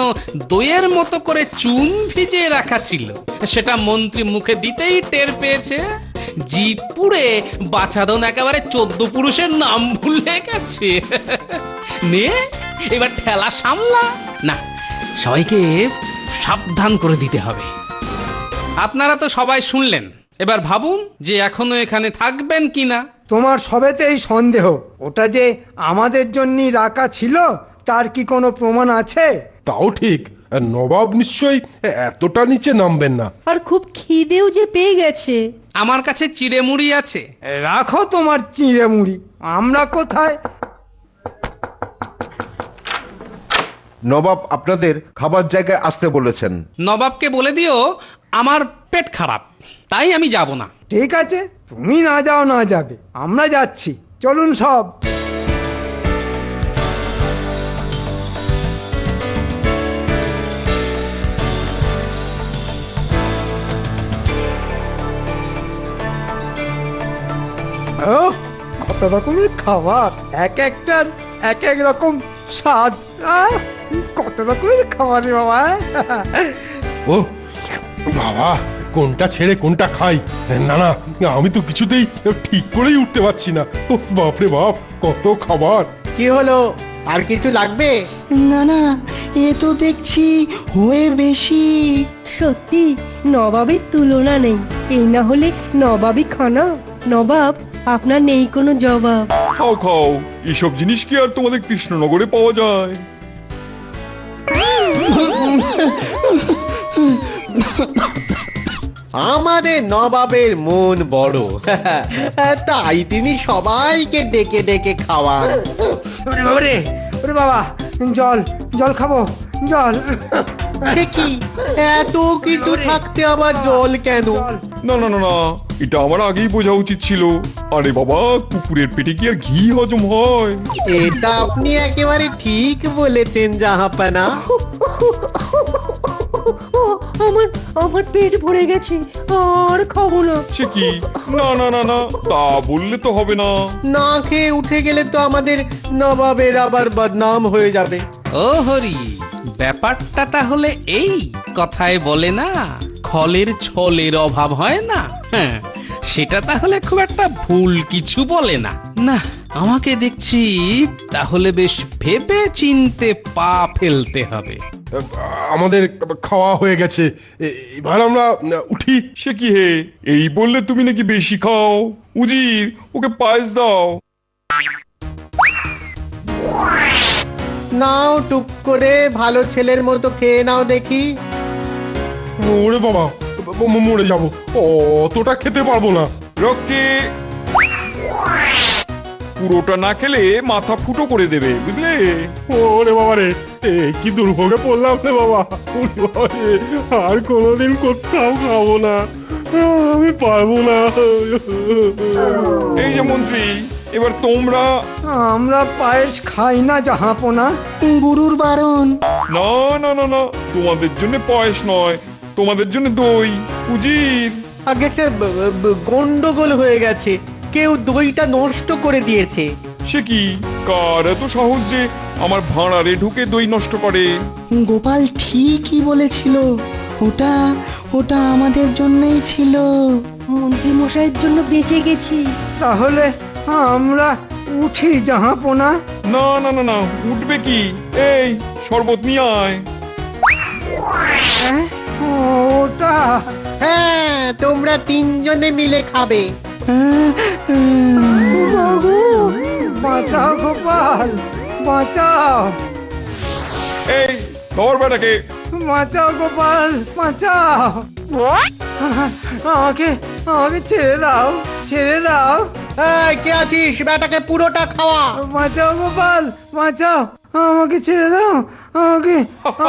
দইয়ের মতো করে চুন ভিজিয়ে রাখা ছিল, সেটা মন্ত্রী মুখে দিতেই টের পেয়েছে। জিভ পুড়ে বাছাধন একেবারে 14 পুরুষের নাম ভুলে গেছে। নে, এবার ঠেলা সামলা। না, সবাইকে সাবধান করে দিতে হবে। আপনারা তো সবাই শুনলেন, এবার ভাবুন যে এখনো এখানে থাকবেন কিনা। তোমার সবেতেই সন্দেহ। ওটা যে আমাদের জন্যই রাখা ছিল তার কি কোনো প্রমাণ আছে? তাও ঠিক, নবাব নিশ্চয়ই এতটা নিচে নামবেন না। আর খুব খিদেও যে পেয়ে গেছে। আমার কাছে চিড়ে মুড়ি আছে। রাখো তোমার চিড়ে মুড়ি, আমরা কোথায়? নবাব আপনাদের খাবার জায়গায় আসতে বলেছেন। নবাবকে বলে দিও আমার পেট খারাপ, তাই আমি যাব না। ঠিক আছে, তুমি না যাও না যাবে, আমরা যাচ্ছি। চলুন সব। ও কত রকমের খাবার, এক একটার এক এক রকম স্বাদ। কত রকমের খাবার রে বাবা। ও বাবা, কোনটা ছেড়ে কোনটা খাই? না না, আমি তো কিছুতেই ঠিক করেই উঠতে পারছি না। ও বাপরে বাপ, কত খাবার! কি হলো, আর কিছু লাগবে? না না, এ তো দেখছি হয়ে বেশি। সত্যি নবাবের তুলনা নেই। এই না হলে নবাবই খানা। নবাব, আপনার নেই কোনো জবাব। খাও খাও, এসব জিনিস কি আর তোমাদের কৃষ্ণনগরে পাওয়া যায়? আমাদের নবাবের মন বড়, তাই তিনি সবাইকে ডেকে ডেকে খাওয়ান। ওরে বাবা রে, ওরে বাবা, জল জল খাবো, জল। সে কি, এত কিছু থাকতে আবার জল কেন? না না না না, এটা আমার আগেই বোঝা উচিত ছিল। আরে বাবা, কুকুরের পেটে কি আর ঘি হজম হয়? এটা আপনি একেবারে ঠিক বলেছেন জাহাপানা। আমার আমার পেট ভরে গেছে, আর খাবো না। সে কি, না না না না, তা বললে তো হবে না। না খেয়ে উঠে গেলে তো আমাদের নবাবের আবার বদনাম হয়ে যাবে। ও হরি, ব্যাপারটা তাহলে এই কথায় বলে না, খলের ছলের অভাব হয় না। হ্যাঁ, সেটা তাহলে খুব একটা ভুল কিছু বলে না। না, আমাকে দেখছি তাহলে বেশ ভেবে চিনতে পা ফেলতে হবে। আমাদের খাওয়া হয়ে গেছে, এবার আমরা উঠি। সে কি হে, এই বললে তুমি নাকি বেশি খাও? উজির, ওকে পায়েস দাও। নাও, টুক করে ভালো ছেলের মতো খেয়ে নাও দেখি। ওরে বাবা, মরে যাবো, অতটা খেতে পারবো না। রকি, পুরোটা না খেলে মাথা ফুটো করে দেবে, বুঝলে? ওরে বাবা রে, কি দুর্ভোগে পড়লাম রে বাবা। ওরে বাবা রে, আর কোনোদিন কোথাও খাবো না, আমি পারবো না। এই যে মন্ত্রী, এবার তোমরা। আমরা পায়েস খাই না জাহাপনা, গুরুর বারণ। না না না না, তোমাদের জন্য পায়েস নয়, তোমাদের জন্য দই। উজির, আগে একটা গন্ডগোল হয়ে গেছে, কেউ দইটা নষ্ট করে দিয়েছে। সে কি, কার এত সাহস যে আমার ভাঁড়ারে ঢুকে দই নষ্ট করে? গোপাল ঠিকই বলেছিল, ওটা ওটা আমাদের জন্যই ছিল। মন্ত্রী মশাইয়ের জন্য বেঁচে গেছি। তাহলে আমরা উঠি জাহাপনা। না না না না, উঠবে কি? এই শরবত নিয়ে আয়। ওটা? হ্যাঁ, তোমরা তিনজনে মিলে খাবে। বাঁচাও গোপাল, বাঁচাও। এই ধর বেটাকে। বাঁচাও গোপাল, বাঁচাও। আমাকে আমাকে ছেড়ে দাও, ছেড়ে দাও। কে আছিস, বেটাকে পুরোটা খাওয়া। বাঁচাও গোপাল, বাঁচাও, আমাকে ছেড়ে দাও, আমাকে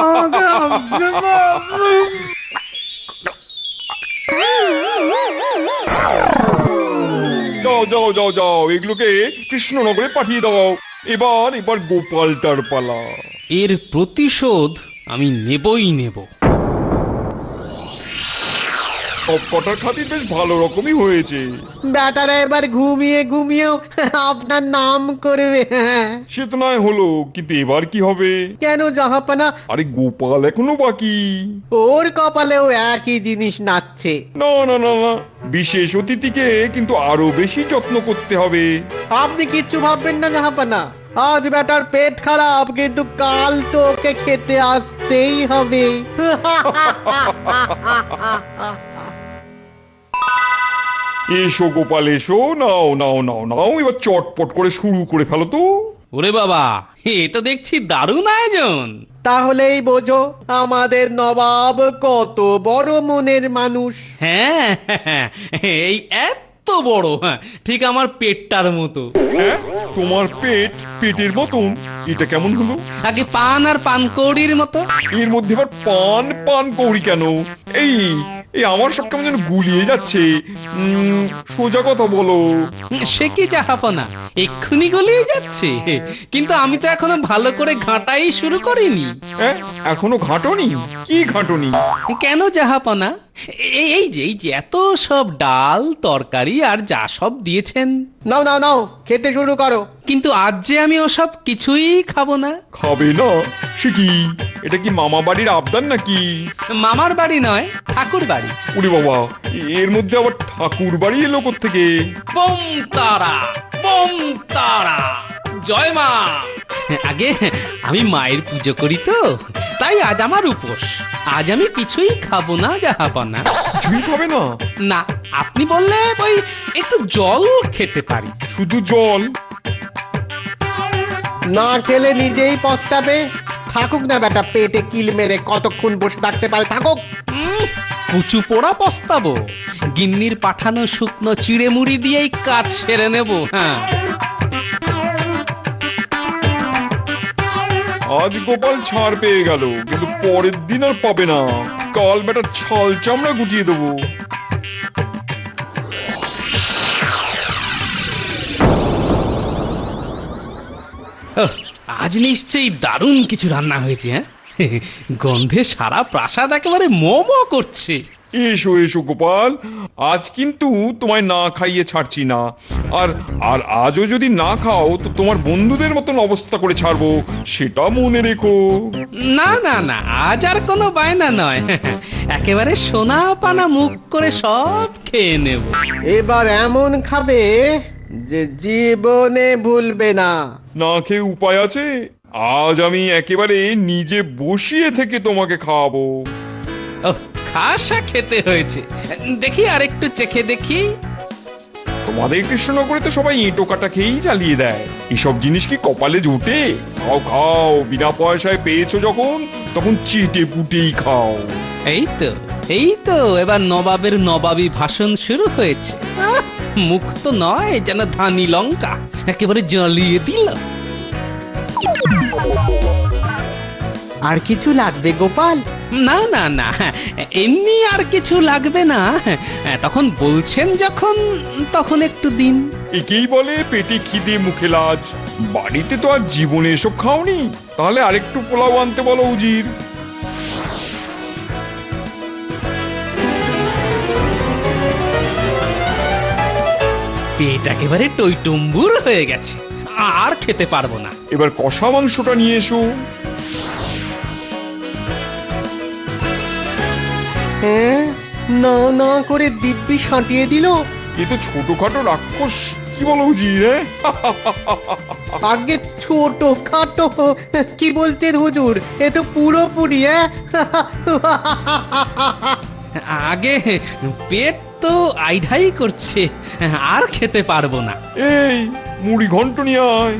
আমাকে যাও যাও যাও যাও, এগুলোকে কৃষ্ণনগরে পাঠিয়ে দাও। এবার এবার গোপালটার পালা। এর প্রতিশোধ আমি নেবই নেব। সব কটার খাতির বেশ ভালো রকমই হয়েছে। বেটারা এবার ঘুমিয়ে ঘুমিয়েও আপনার নাম করবে। সে তো নয় হলো, কিন্তু এবার কি হবে? কেন জাহাপানা? আরে গোপাল এখনো বাকি। ওর কপালেও একই জিনিস নাচছে। না না না না, বিশেষ অতিথিকে কিন্তু আরো বেশি যত্ন করতে হবে। আপনি কিচ্ছু ভাববেন না জাহাপানা, আজ বেটার পেট খারাপ, কিন্তু কাল তো ওকে খেতে আসতেই হবে। এসো গোপাল এসো, নাও নাও নাও নাও, এবার চটপট করে শুরু করে ফেলো তো। ওরে বাবা, এ তো দেখছি দারুণ আয়োজন। তাহলেই বোঝো আমাদের নবাব কত বড় মনের মানুষ। হ্যাঁ, এই এত বড়, ঠিক আমার পেটটার মতো। হ্যাঁ, তোমার পেট পেটের মতন? এটা কেমন হলো? আগে পান আর পানকৌড়ির মতো। এর মধ্যে আবার পান পান কৌড়ি কেন? এই এই আমার সব কেমন যেন গুলিয়ে যাচ্ছে। সোজা কথা বলো। সে কি জাহাপনা, এক্ষুনি গলিয়ে যাচ্ছে? কিন্তু আমি তো এখনো ভালো করে ঘাঁটাই শুরু করিনি। এখনো ঘাঁটনি? কি ঘাঁটনি? কেন জাহাপনা? এই যে এত সব ডাল তরকারি আর যা সব দিয়েছেন। নাও নাও নাও, খেতে শুরু করো। কিন্তু আজ যে আমি ওসব কিছুই খাবো না। খাবে না? সে কি, এটা কি মামা বাড়ির আবদার নাকি? মামার বাড়ি নয়, ঠাকুর বাড়ি। ওরে বাবা, এর মধ্যে আবার ঠাকুর বাড়ি এলো কোত্থেকে? বম তারা, বম তারা, জয় মা। আগে আমি মায়ের পুজো করি তো, তাই আজ আমার উপোস। আজ আমি কিছুই খাবো না জাহাপনা। কিছুই খাবে না? না, আপনি বললে ওই একটু জল খেতে পারি। শুধু জল? না খেলে নিজেই পস্তাবে। থাকুক না বেটা, পেটে কিল মেরে কতক্ষণ বসে থাকতে পারে, থাকুক। কুচু পোড়া পস্তাবো? গিন্নির পাঠানো শুকনো চিড়ে মুড়ি দিয়েই কাজ সেরে নেব। হ্যাঁ, আজ গোপাল ছাড় পেয়ে গেল, কিন্তু পরের দিন আর পাবে না। কাল বেটা ছাল চামড়া গুটিয়ে দেবো। আজ নিশ্চয়ই দারুণ কিছু রান্না হয়েছে। হ্যাঁ, গন্ধে সারা প্রাসাদ একেবারে মোমো করছে। এসো এসো গোপাল, আজ কিন্তু তোমায় না খাইয়ে ছাড়ছি না। আর আর আজও যদি না খাও তো তোমার বন্ধুদের মতন অবস্থা করে ছাড়বো, সেটা মনে রেখো। না না না, আজ আর কোনো বায়না নয়। একেবারে সোনা পানা মুখ করে সব খেয়ে নেব। এবার এমন খাবে যে জীবনে ভুলবে না। না খেয়ে উপায় আছে? আজ আমি একেবারে নিজে বসিয়ে থেকে তোমাকে খাওয়াবো। খাসা খেতে হয়েছে, দেখি আর একটু চেখে দেখি। তোমাদের কৃষ্ণনগরে তো সবাই এঁটো কাটা খেয়েই চালিয়ে দেয়। এসব জিনিস কি কপালে জোটে? খাও খাও, বিনা পয়সায় পেয়েছো যখন, তখন চেটে পুটেই খাও। এই তো এবার নবাবের নবাবী ভাষণ শুরু হয়েছে। মুখ তো নয়, যেন ধানি লঙ্কা একেবারে জ্বালিয়ে দিল। আর কিছু লাগবে গোপাল? না না না, এমনি আর কিছু লাগবে না। তখন বলছেন যখন, তখন একটু দিন। একেই বলে পেটে খিদে মুখে লাজ। বাড়িতে তো আর জীবনে এসব খাওনি, তাহলে আরেকটু পোলাও আনতে বলো উজির। পেট একেবারে টইটুম্বুর হয়ে গেছে, আর খেতে পারবো না। এবার কষা মাংসটা নিয়ে এসো। হ্যাঁ, না না করে দিব্যি সাঁটিয়ে দিল। এ তো ছোটখাটো রাক্ষস, কি বলো উজির? আগে ছোট খাটো কি বলছেন হুজুর? এ তো পুরোপুরি। আগে পেট তো আইঢাই করছে, আর খেতে পারবো না। এই মুড়ি ঘন্ট নিয়ে আয়।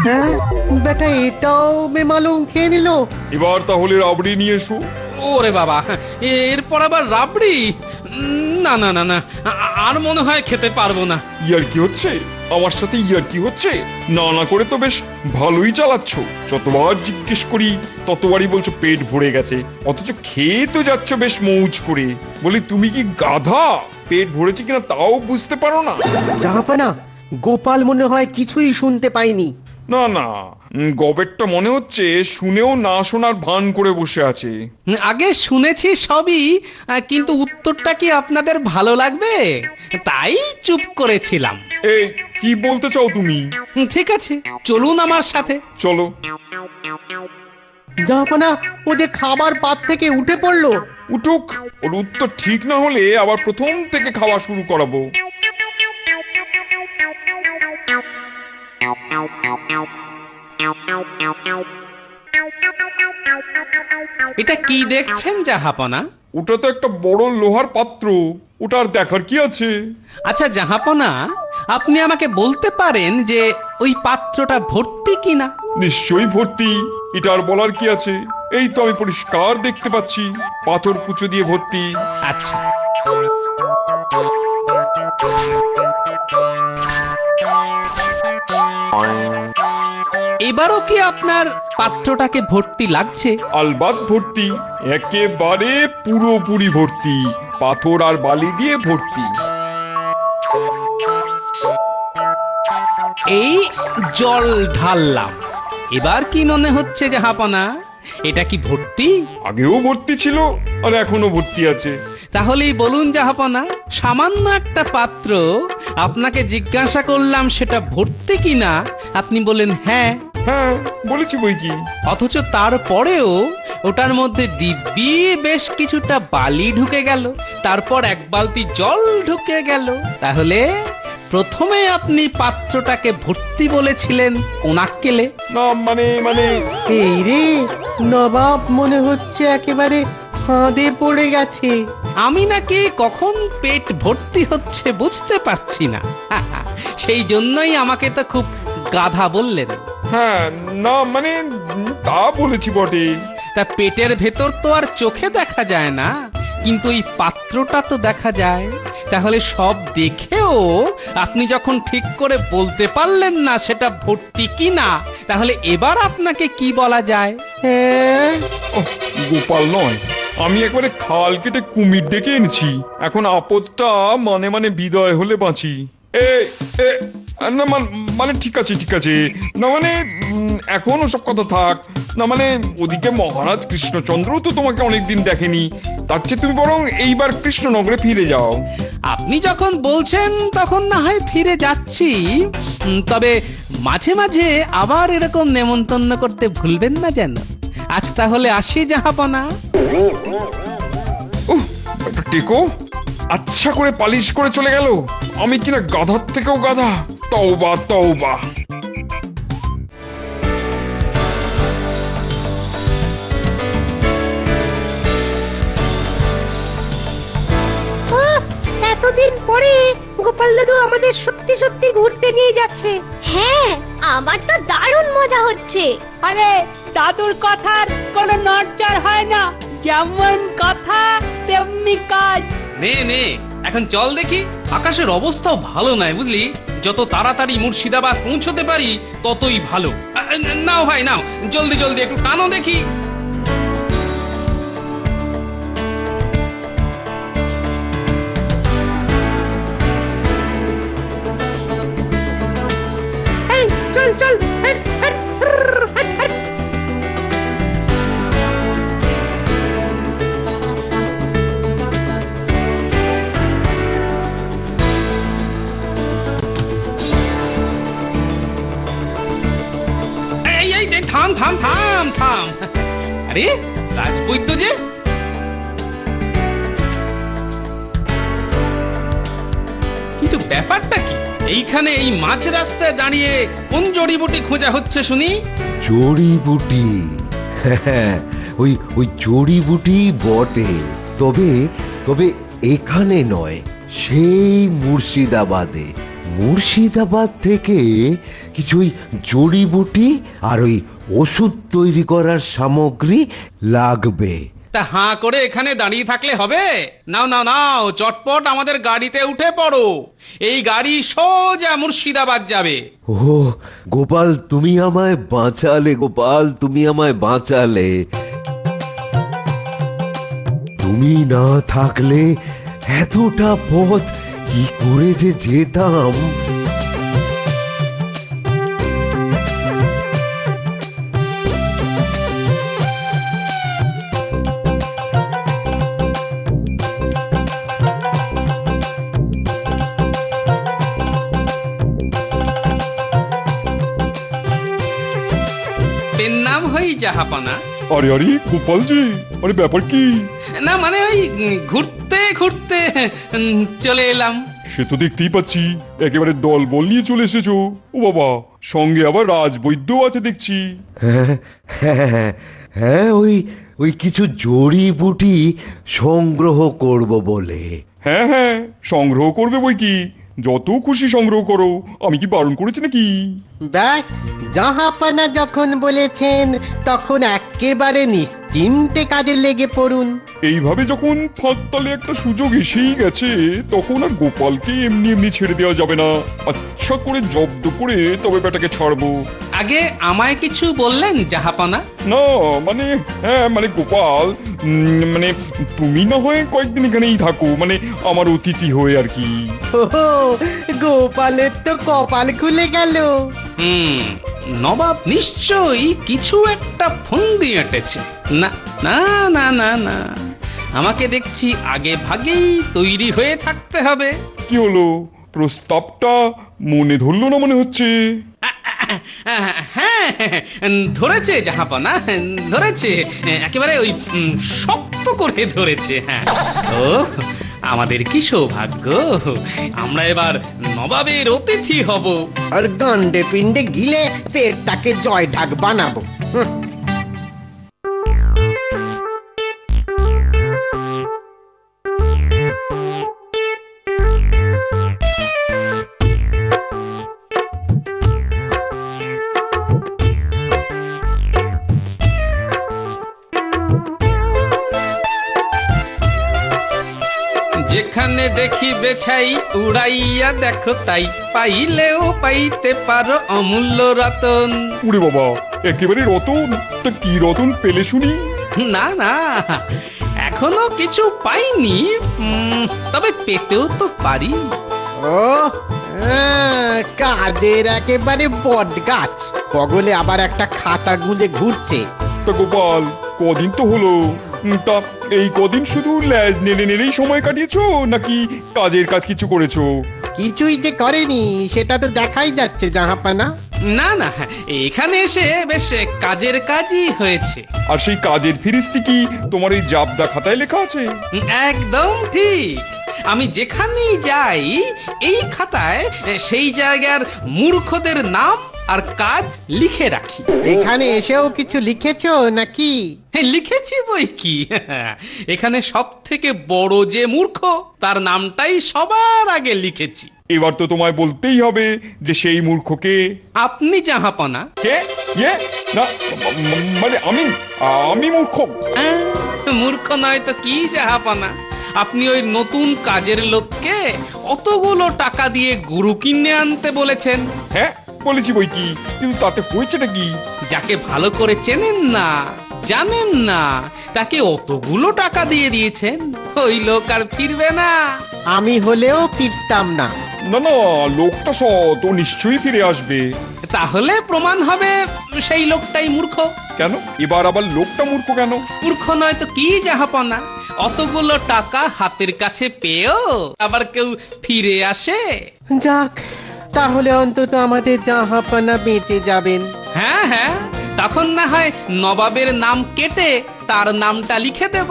হ্যাঁ বেটা, এটাও বেমালুম খেয়ে নিল। এবার তাহলে রাবড়ি নিয়ে এসো। ওরে বাবা, এরপর আবার রাবড়ি? না না না না, আর মনে হয় খেতে পারবো না। ইয়ার কি হচ্ছে? আমার সাথে ইয়ার কি হচ্ছে? না না করে তো বেশ ভালোই চালাচ্ছ। যতবার জিজ্ঞেস করি ততবারই বলছো পেট ভরে গেছে, অথচ খেয়ে তো যাচ্ছ বেশ মৌজ করে। বলি তুমি কি গাধা? পেট ভরেছে কিনা তাও বুঝতে পারো না? জাহাপানা, গোপাল মনে হয় কিছুই শুনতে পাইনি। না না, গবেরটা মনে হচ্ছে শুনেও না শোনার ভান করে বসে আছে। আগে শুনেছি সবই, কিন্তু উত্তরটা কি আপনাদের ভালো লাগবে, তাই চুপ করেছিলাম। এই কি বলতে চাও তুমি? ঠিক আছে, চলুন আমার সাথে। চলো। জাহাপানা, ও যে খাবার পাত থেকে উঠে পড়লো। উঠুক, ওর উত্তর ঠিক না হলে আবার প্রথম থেকে খাওয়া শুরু করাবো। এটা কি দেখছেন জাহাপনা? ওটা তো একটা বড় লোহার পাত্র, ওটার দেখার কি আছে? আচ্ছা জাহাপনা, আপনি আমাকে বলতে পারেন যে ওই পাত্রটা ভর্তি কিনা? নিশ্চয়ই ভর্তি, এটা আর বলার কি আছে? এই তো আমি পরিষ্কার দেখতে পাচ্ছি, পাথর কুচো দিয়ে ভর্তি। আচ্ছা, এবারও কি আপনার পাত্রটাকে ভর্তি লাগছে? আলবাত ভর্তি, একেবারে পুরোপুরি ভর্তি, পাথর আর বালি দিয়ে ভর্তি। এই জল ঢাললাম, এবার কি মনে হচ্ছে জাহাপনা? এটা কি ভর্তি? আগেও ভর্তি ছিল আর এখনো ভর্তি আছে। তাহলেই বলুন জাহাপনা, সামান্য একটা পাত্র আপনাকে জিজ্ঞাসা করলাম সেটা ভর্তি কিনা, আপনি বলেন হ্যাঁ। হ্যাঁ বলেছি বই কি। অথচ তারপরেও ওটার মধ্যে দিব্যি বেশ কিছুটা বালি ঢুকে গেল, তারপর এক বালতি জল ঢুকে গেল। তাহলে প্রথমে আপনি পাত্রটাকে ভর্তি বলেছিলেন কোন আক্কেলে? না মানে এই রে, নবাব মনে হচ্ছে একেবারে ফাঁদে পড়ে গেছে। আমি নাকি কখন পেট ভর্তি হচ্ছে বুঝতে পারছি না, সেই জন্যই আমাকে তো খুব গাধা বললেন। হ্যাঁ না মানে তা বলেছি বটে। তা পেটের ভেতর তো আর চোখে দেখা যায় না, কিন্তু এই পাত্রটা তো দেখা যায়। তাহলে সব দেখেও আপনি যখন ঠিক করে বলতে পারলেন না সেটা ভর্তি কি না, তাহলে এবার আপনাকে কি বলা যায়? হ্যাঁ, গোপাল নয়, আমি একবারে খাল কেটে কুমির ডেকে এনেছি। এখন আপদটা মানে বিদায় হলে বাঁচি। না মানে ঠিক আছে না মানে এখন ওসব কথা থাক না। মানে ওদিকে মহারাজ কৃষ্ণচন্দ্র তো তোমাকে অনেকদিন দেখেনি, তার চেয়ে তুমি বরং এইবার কৃষ্ণনগরে ফিরে যাও। আপনি যখন বলছেন তখন না হয় ফিরে যাচ্ছি, তবে মাঝে মাঝে আবার এরকম নেমন্তন্ন করতে ভুলবেন না যেন। আজ তাহলে আসি জাহাপনা। টেকো আচ্ছা করে পালিশ করে চলে গেল, আমি কিনা গাধার থেকেও গাধা। তওবা তওবা। এতদিন পরে গোপাল দাদু আমাদের সত্যি সত্যি ঘুরতে নিয়ে যাচ্ছে। হ্যাঁ, আমার তো দারুণ মজা হচ্ছে। আরে দাদুর কথার কোনো নড়চড় হয় না, যেমন কথা তেমনি কাজ। নে এখন চল দেখি। আকাশের অবস্থাও ভালো নয় বুঝলি, যত তাড়াতাড়ি মুর্শিদাবাদ পৌঁছতে পারি ততই ভালো। নাও ভাই নাও, জলদি একটু টানো দেখি। চল থাম। আরে রাজবৈদ্য যে! কিন্তু ব্যাপারটা কি? এইখানে এই মাঝ রাস্তায় দাঁড়িয়ে কোন জড়িবুটি খোঁজা হচ্ছে শুনি? জড়িবুটি? হ্যাঁ, ওই জড়িবুটি বটে, তবে এখানে নয়, সেই মুর্শিদাবাদ থেকে কিছু ওই জড়িবুটি আর ওই ওষুধ তৈরি করার সামগ্রী লাগবে। তা হাঁ করে এখানে দাঁড়িয়ে থাকলে হবে? নাও চটপট আমাদের গাড়িতে উঠে পড়ো। এই গাড়ি সোজা মুর্শিদাবাদ যাবে। ও গোপাল, তুমি আমায় বাঁচালে। তুমি না থাকলে এতটা পথ কি করে যে যেতাম। জাহাপনা। আরে গোপালজি, আরে ব্যাপার কি? না মানে ওই ঘুরতে চলে এলাম। সে তো দেখতেই পাচ্ছি, একেবারে দল বল নিয়ে চলে এসেছো। ও বাবা, সঙ্গে আবার রাজবৈদ্য আছে দেখছি। হ্যাঁ, ওই কিছু জড়িবুটি সংগ্রহ করব বলে। হ্যাঁ সংগ্রহ করবে বই কি, যত খুশি সংগ্রহ করো, আমি কি বারণ করেছি নাকি? ব্যাস, জাহাপানা যখন বলেছেন তখন একেবারে নিশ্চিন্তে কাজে লেগে পড়ুন। এইভাবে যখন ফাঁকতালে একটা সুযোগ এসেই গেছে, তখন আর গোপালকে এমনি ছেড়ে দেওয়া যাবে না। আচ্ছা করে জব্দ করে তবে বেটাকে ছাড়বো। আগে আমায় কিছু বললেন জাহাপানা? না মানে হ্যাঁ মানে গোপাল, মানে তুমি না হয় কয়েকদিন এখানেই থাকো, মানে আমার অতিথি হয়ে আর কি। গোপালের তো কপাল খুলে গেল। নবাব নিশ্চয়ই কিছু একটা ফন্দি এঁটেছে। না না না না না, আমাকে দেখছি আগে ভাগেই তৈরি হয়ে থাকতে হবে। কি হলো, প্রস্তাবটা মনে ধরলো না মনে হচ্ছে? হ্যাঁ, ধরেছে জাহাপনা, ধরেছে, একেবারে ওই শক্ত করে ধরেছে। হ্যাঁ, ও আমাদের কি সৌভাগ্য, আমরা এবার নবাবের অতিথি হব। আর গান্ডে পিণ্ডে গিলে পেটটাকে জয় ঢাক বানাবো। যেখানে দেখি বেছাই উড়াইয়া দেখো তাই, পাইলেও পাইতে পারো অমূল্য রতন। উরে বাবা, একেবারে রতন? তা কি রতন পেলে শুনি? না না, এখনো কিছু পাইনি, তবে পেতেও তো পারি। ও কাজের একেবারে বট গাছ, বগলে আবার একটা খাতা গুলে ঘুরছে। তা গোপাল, কদিন তো হলো, তা এই কদিন শুধু ল্যাজ নেড়ে নেড়েই সময় কাটিয়েছো নাকি কাজের কাজ কিছু করেছো? কিছুই যে করেনি সেটা তো দেখাই যাচ্ছে জাহাপানা। না না, এখানে এসে বেশ কাজের কাজই হয়েছে। আর সেই কাজের ফিরিস্তি কি তোমার এই জাবদা খাতায় লেখা আছে? একদম ঠিক, আমি যেখানেই যাই এই খাতায় সেই জায়গার মূর্খদের নাম আর কাজ লিখে রাখি। এখানে এসেও কিছু লিখেছো নাকি? হ্যাঁ, লিখেছি বই কি। এখানে সব থেকে বড় যে মূর্খ তার নামটাই সবার আগে লিখেছি। এবার তো তোমায় বলতেই হবে যে সেই মূর্খকে। আপনি জাহাপনা। কে? না মানে আমি মূর্খ? মূর্খ নয় তো কি জাহাপনা, আপনি ওই নতুন কাজের লোককে অতগুলো টাকা দিয়ে গরু কিনে আনতে বলেছেন। হ্যাঁ বলেছি বই কি, কিন্তু তাতে হয়েছেটা কি? যাকে ভালো করে চেনেন না, জানেন না, তাকে অতগুলো টাকা দিয়ে দিয়েছেন, ওই লোক আর ফিরবে না। আমি হলেও ফিরতাম না। না না, লোকটা সৎ, ও নিশ্চয়ই ফিরে আসবে। তাহলে প্রমাণ হবে সেই লোকটাই মূর্খ। কেন এবার আবার লোকটা মূর্খ কেন? মূর্খ নয় তো কি জাহাপনা, অতগুলো টাকা হাতের কাছে পেয়েও আবার কেউ ফিরে আসে? যাক, তাহলে অন্তত আমাদের জাহাপানা বেঁচে যাবেন। হ্যাঁ হ্যাঁ, তখন না হয় নবাবের নাম কেটে তার নামটা লিখে দেব।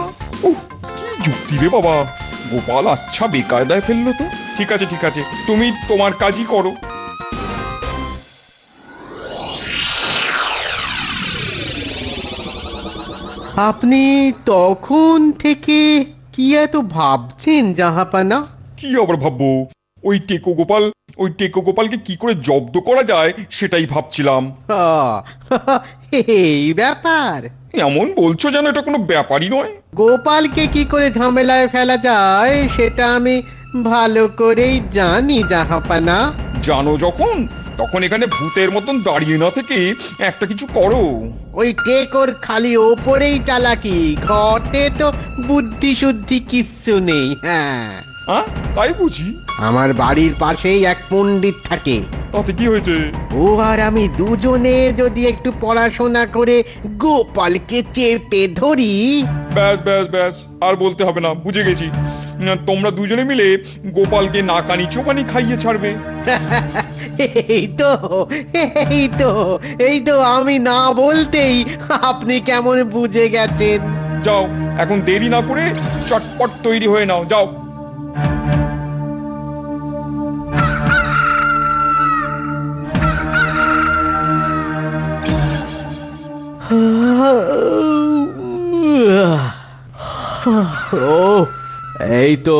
কি যুক্তি রে বাবা, গোপাল আচ্ছা বেকায়দায় ফেললো তো। ঠিক আছে ঠিক আছে, তুমি তোমার কাজই করো। আপনি তখন থেকে কি এত ভাবছেন জাহাপানা? কি আবার ভাববো, ওই টেকো গোপালকে কি করে জব্দ করা যায় সেটাই ভাবছিলাম। এই ব্যাপার? এমন বলছো যেন এটা কোনো ব্যাপারই নয়। গোপালকে কি করে ঝামেলায় ফেলা যায় সেটা আমি ভালো করেই জানি জাহাপানা। জানো যখন, তখন এখানে ভূতের মতন দাঁড়িয়ে না থেকে একটা কিছু করো। ওই টেকোর খালি ওপরেই চালাকি, ঘটে তো বুদ্ধি শুদ্ধি কিচ্ছু নেই। হ্যাঁ তাই বুঝি? আমার বাড়ির পাশেই এক পণ্ডিত থাকে। তাতে কি হয়েছে? ও আর আমি দুজনে যদি একটু পড়াশোনা করে গোপালকে চেপে ধরি। ব্যাস ব্যাস ব্যাস, আর বলতে হবে না, বুঝে গেছি। তোমরা দুজনে মিলে গোপালকে নাকানি চোপানি খাইয়ে ছাড়বে। এই তো আমি না বলতেই আপনি কেমন বুঝে গেছেন। যাও, এখন দেরি না করে চটপট তৈরি হয়ে নাও, যাও। এই তো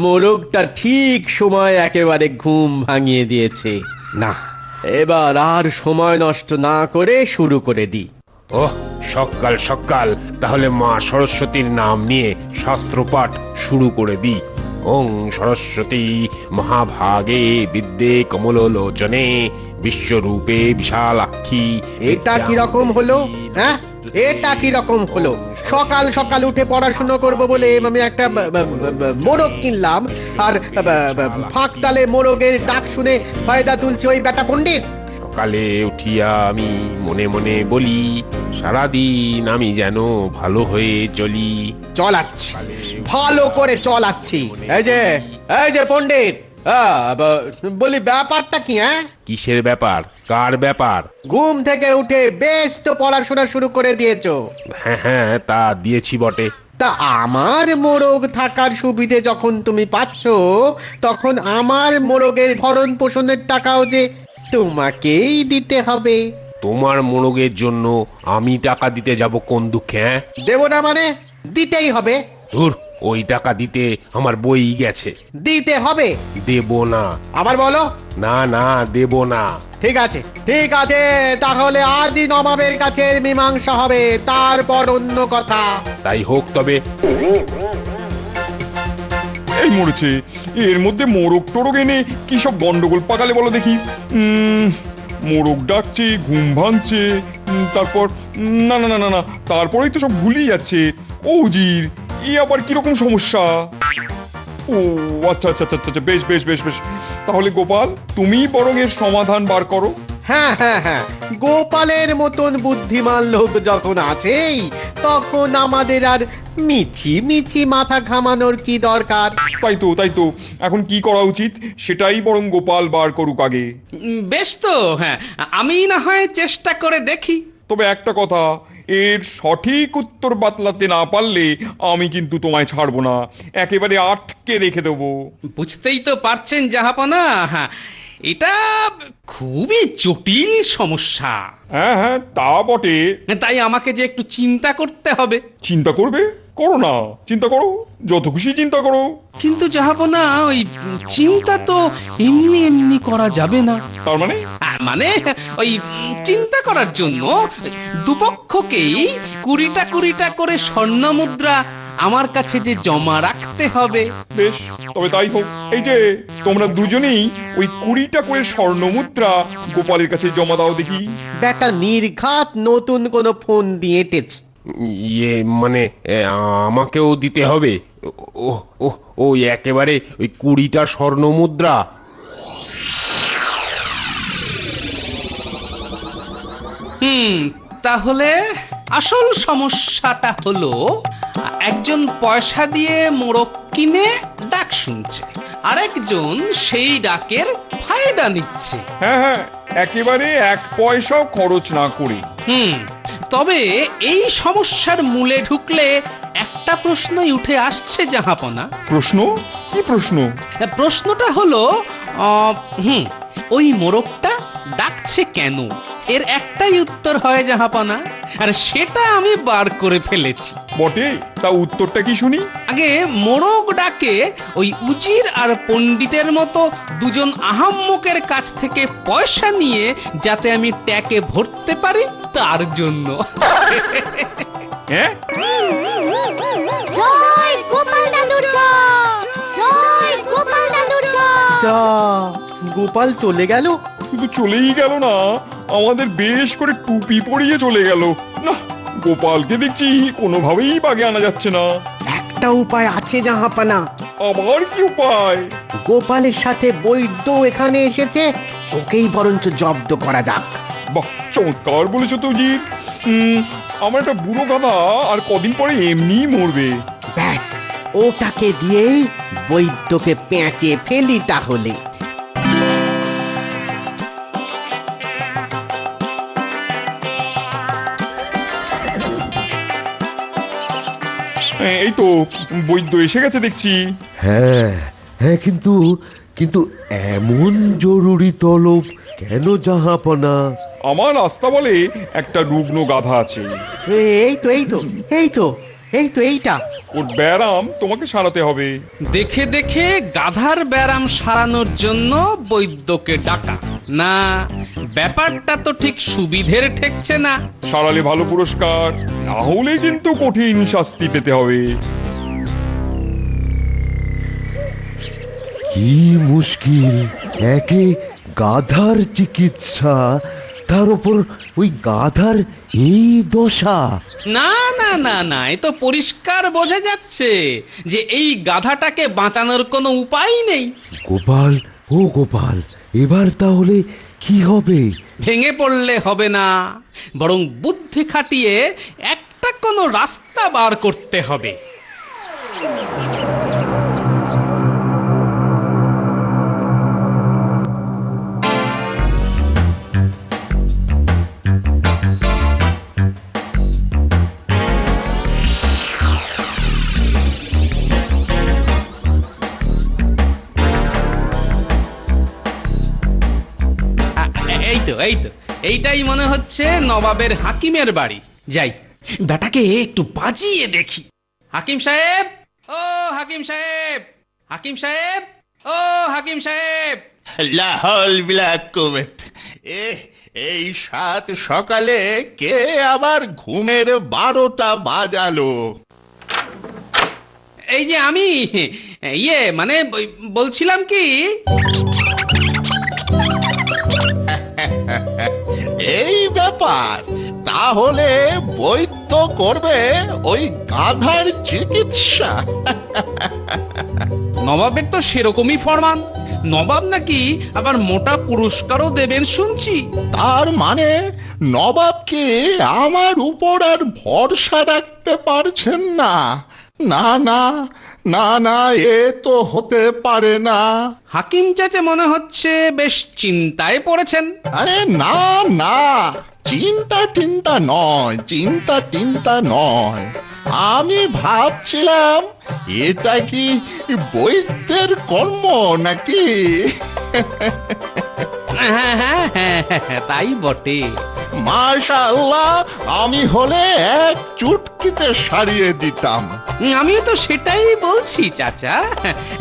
মোরগটা ঠিক সময় একেবারে ঘুম ভাঙিয়ে দিয়েছে। না, এবার আর সময় নষ্ট না করে শুরু করে দিই। ওহ, সকাল সকাল তাহলে মা সরস্বতীর নাম নিয়ে শাস্ত্রপাঠ শুরু করে দিই। ওং সরস্বতী মহাভাগে বিদ্যে কমলোলোচনে বিশ্বরূপে বিশালাক্ষী। এটা কিরকম হলো? হ্যাঁ, এটা কি রকম হলো? সকাল সকাল উঠে পড়াশোনা করব বলে আমি একটা মোরগ কিনলাম, আর ফাঁক তালে মোরগের ডাক শুনে ফায়দা তুলছে ওই বেটা পণ্ডিত। সকালে উঠিয়া আমি মনে মনে বলি, সারাদিন আমি যেন ভালো হয়ে চলি। চলাচ্ছি, ভালো করে চলাচ্ছি। এই যে পণ্ডিত, বলি ব্যাপারটা কি? হ্যাঁ, কিসের ব্যাপার? কার ব্যাপার? ঘুম থেকে উঠে বেশ তো পড়াশোনা শুরু করে দিয়েছো। হ্যাঁ হ্যাঁ, তা দিয়েছি বটে। তা আমার মোরগ থাকার সুবিধে যখন তুমি পাচ্ছ, তখন আমার মোরগের ভরণ পোষণের টাকাও যে তোমাকেই দিতে হবে। তোমার মোরগের জন্য আমি টাকা দিতে যাব কোন দুঃখে? হ্যাঁ, দেব না মানে? দিতেই হবে। ধুর, ওই টাকা দিতে আমার বই গেছে। দিতে হবে। দেব না। আবার বলো। না না, দেব না। ঠিক আছে, ঠিক আছে, তাহলে আজই নবাবের কাছে মীমাংসা হবে, তারপর অন্য কথা। তাই হোক তবে। এই মরেছে, এর মধ্যে মোরগ টোরগ এনে কি সব গন্ডগোল পাকালে বলো দেখি। মোরগ ডাকছে, ঘুম ভাঙছে, তারপর না না না না না, তারপরেই তো সব ভুলিয়ে যাচ্ছে। ও জির, এ আবার কিরকম সমস্যা? ও আচ্ছা আচ্ছা আচ্ছা আচ্ছা, বেশ বেশ বেশ বেশ, তাহলে গোপাল তুমি বরং এর সমাধান বার করো। হ্যাঁ হ্যাঁ হ্যাঁ, গোপালের মতন বুদ্ধিমান লোক যখন আছেই, তখন আমাদের আর মিছি মিছি মাথা ঘামানোর কি দরকার? তাই তো, এখন কি করা উচিত সেটাই বরং গোপাল বার করুক আগে। বেশ তো, হ্যাঁ, আমি না হয় চেষ্টা করে দেখি। তবে একটা কথা, এর সঠিক উত্তর বাতলাতে না পারলে আমি কিন্তু তোমায় ছাড়বো না, একেবারে আটকে রেখে দেবো। বুঝতেই তো পারছেন জাহাপনা, হ্যাঁ, এটা খুবই জটিল সমস্যা। হ্যাঁ হ্যাঁ, তা বটে। তাই আমাকে যে একটু চিন্তা করতে হবে। চিন্তা করবে? করো না, চিন্তা করো, যত খুশি চিন্তা করো। কিন্তু যাহাবনা, ওই চিন্তা তো এমনি এমনি করা যাবে না। তার মানে? মানে ওই চিন্তা করার জন্য দুপক্ষকেই 20টা করে স্বর্ণ মুদ্রা আমার কাছে যে জমা রাখতে হবে। বেশ, তবে তাই হোক। এই যে তোমরা দুজনেই ওই 20টা করে স্বর্ণ মুদ্রা গোপালের কাছে জমা দাও দেখি। বেটা নির্ঘাত নতুন কোন ফোন দিয়ে এঁটেছে। ইয়ে মানে আমাকেও দিতে হবে? ও একেবারে ওই 20টা স্বর্ণ মুদ্রা? তাহলে আসল সমস্যাটা হলো, একজন পয়সা দিয়ে মোরগ কিনে ডাক শুনছে, আরেকজন সেই ডাকের ফায়দা নিচ্ছে। হ্যাঁ হ্যাঁ, একেবারে 1 পয়সাও খরচ না করে। তবে এই সমস্যার মূলে ঢুকলে একটা প্রশ্নই উঠে আসছে জাহাপনা। প্রশ্ন? কি প্রশ্ন? প্রশ্নটা হলো, ওই মোরগটা ডাকছে কেন? এর একটাই উত্তর হয় জাহাপনা, আর সেটা আমি বার করে ফেলেছি। বটে, তা উত্তরটা কি শুনি? আগে মোরগ ডাকে ওই উজির আর পণ্ডিতের মতো দুজন আহাম্মকের কাছ থেকে পয়সা নিয়ে যাতে আমি ট্যাকে ভরতে পারি, তার জন্য। হ্যাঁ, জয় গোপাল দাদুর জয়, জয় গোপাল দাদুর জয়। যা, গোপাল চলে গেল। শুধু চলেই গেল না, আমাদের বেশ করে টুপি পরিয়ে চলে গেল। না, গোপালকে দেখছি কোনোভাবেই বাগে আনা যাচ্ছে না। একটা উপায় আছে জাহাপানা। আবার কি উপায়? গোপালের সাথে বৈদ্য এখানে এসেছে, ওকেই বরঞ্চ জব্দ করা যাক। বাহ, চমৎকার বলেছো তো জির। আমার একটা বুড়ো গাধা আর কদিন পরে এমনি মরবে। ব্যাস, ওটাকে দিয়েই বৈদ্যকে পেঁচে ফেলি তাহলে। এই তো বৈদ্য এসে গেছে দেখছি। হ্যাঁ হ্যাঁ, কিন্তু কিন্তু এমন জরুরি তলব কেন জাহাপনা? আমার রাস্তা বলে একটা রুগ্ন গাধা আছে। এইটা ওর ব্যারাম তোমাকে সারাতে হবে। দেখে দেখে গাধার ব্যারাম সারানোর জন্য বৈদ্যকে ডাকা, না, ব্যাপারটা তো ঠিক সুবিধের ঠেকছে না। সারালে ভালো পুরস্কার, না হলে কিন্তু কঠিন শাস্তি পেতে হবে। কি মুশকিল, একে গাধার চিকিৎসা, তার উপর ওই গাধার এই দশা। না না না না, এ তো পরিষ্কার বোঝা যাচ্ছে যে এই গাধাটাকে বাঁচানোর কোনো উপায় নেই। গোপাল, ও গোপাল, এবার তাহলে কি হবে? ভেঙে পড়লে হবে না, বরং বুদ্ধি খাটিয়ে একটা কোনো রাস্তা বার করতে হবে। এই তো এইটাই মনে হচ্ছে নবাবের হাকিমের বাড়ি। যাই, বেটাকে একটু বাজিয়ে দেখি। হাকিম সাহেব, ও হাকিম সাহেব, হাকিম সাহেব, ও হাকিম সাহেব। লাহল বিলাক কুবেত, এই সাত সকালে কে আবার ঘুমের 12টা বাজালো? এই যে আমি, মানে বলছিলাম কি, এই ব্যাপার, তাহলে বৈদ্য করবে ওই গাধার চিকিৎসা। নবাবের তো সেরকমই ফরমান। নবাব নাকি আবার মোটা পুরস্কারও দেবেন শুনছি। তার মানে নবাব কি আমার উপর আর ভরসা রাখতে পারছেন না? না না না না, এ তো হতে পারে না। হাকিম চাচা মনে হচ্ছে বেশ চিন্তায় পড়েছেন। আরে না না, চিন্তা নয়, আমি ভাবছিলাম এটা কি বৈদ্যের কর্ম নাকি? তাই বটে। মাশাআল্লাহ, আমি হলে এক চুটকিতে সারিয়ে দিতাম। আমিও তো সেটাই বলছি চাচা,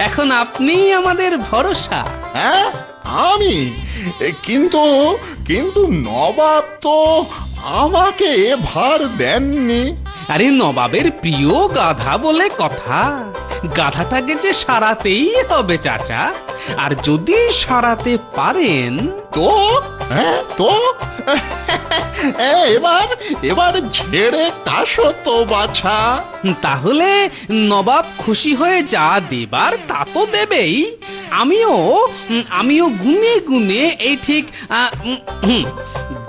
এখন আপনি আমাদের ভরসা। হ্যাঁ, আমি কিন্তু নবাব তো আমাকে ভার দেননি। আরে নবাবের প্রিয় গাধা বলে কথা, গাধাটাকে যে সারাতেই হবে চাচা। আর যদি সারাতে পারেন তো এবার ঝেড়ে কাশো তো বাছা। তাহলে নবাব খুশি হয়ে যা দেবার তা তো দেবেই। আমিও গুনে গুনে এই ঠিক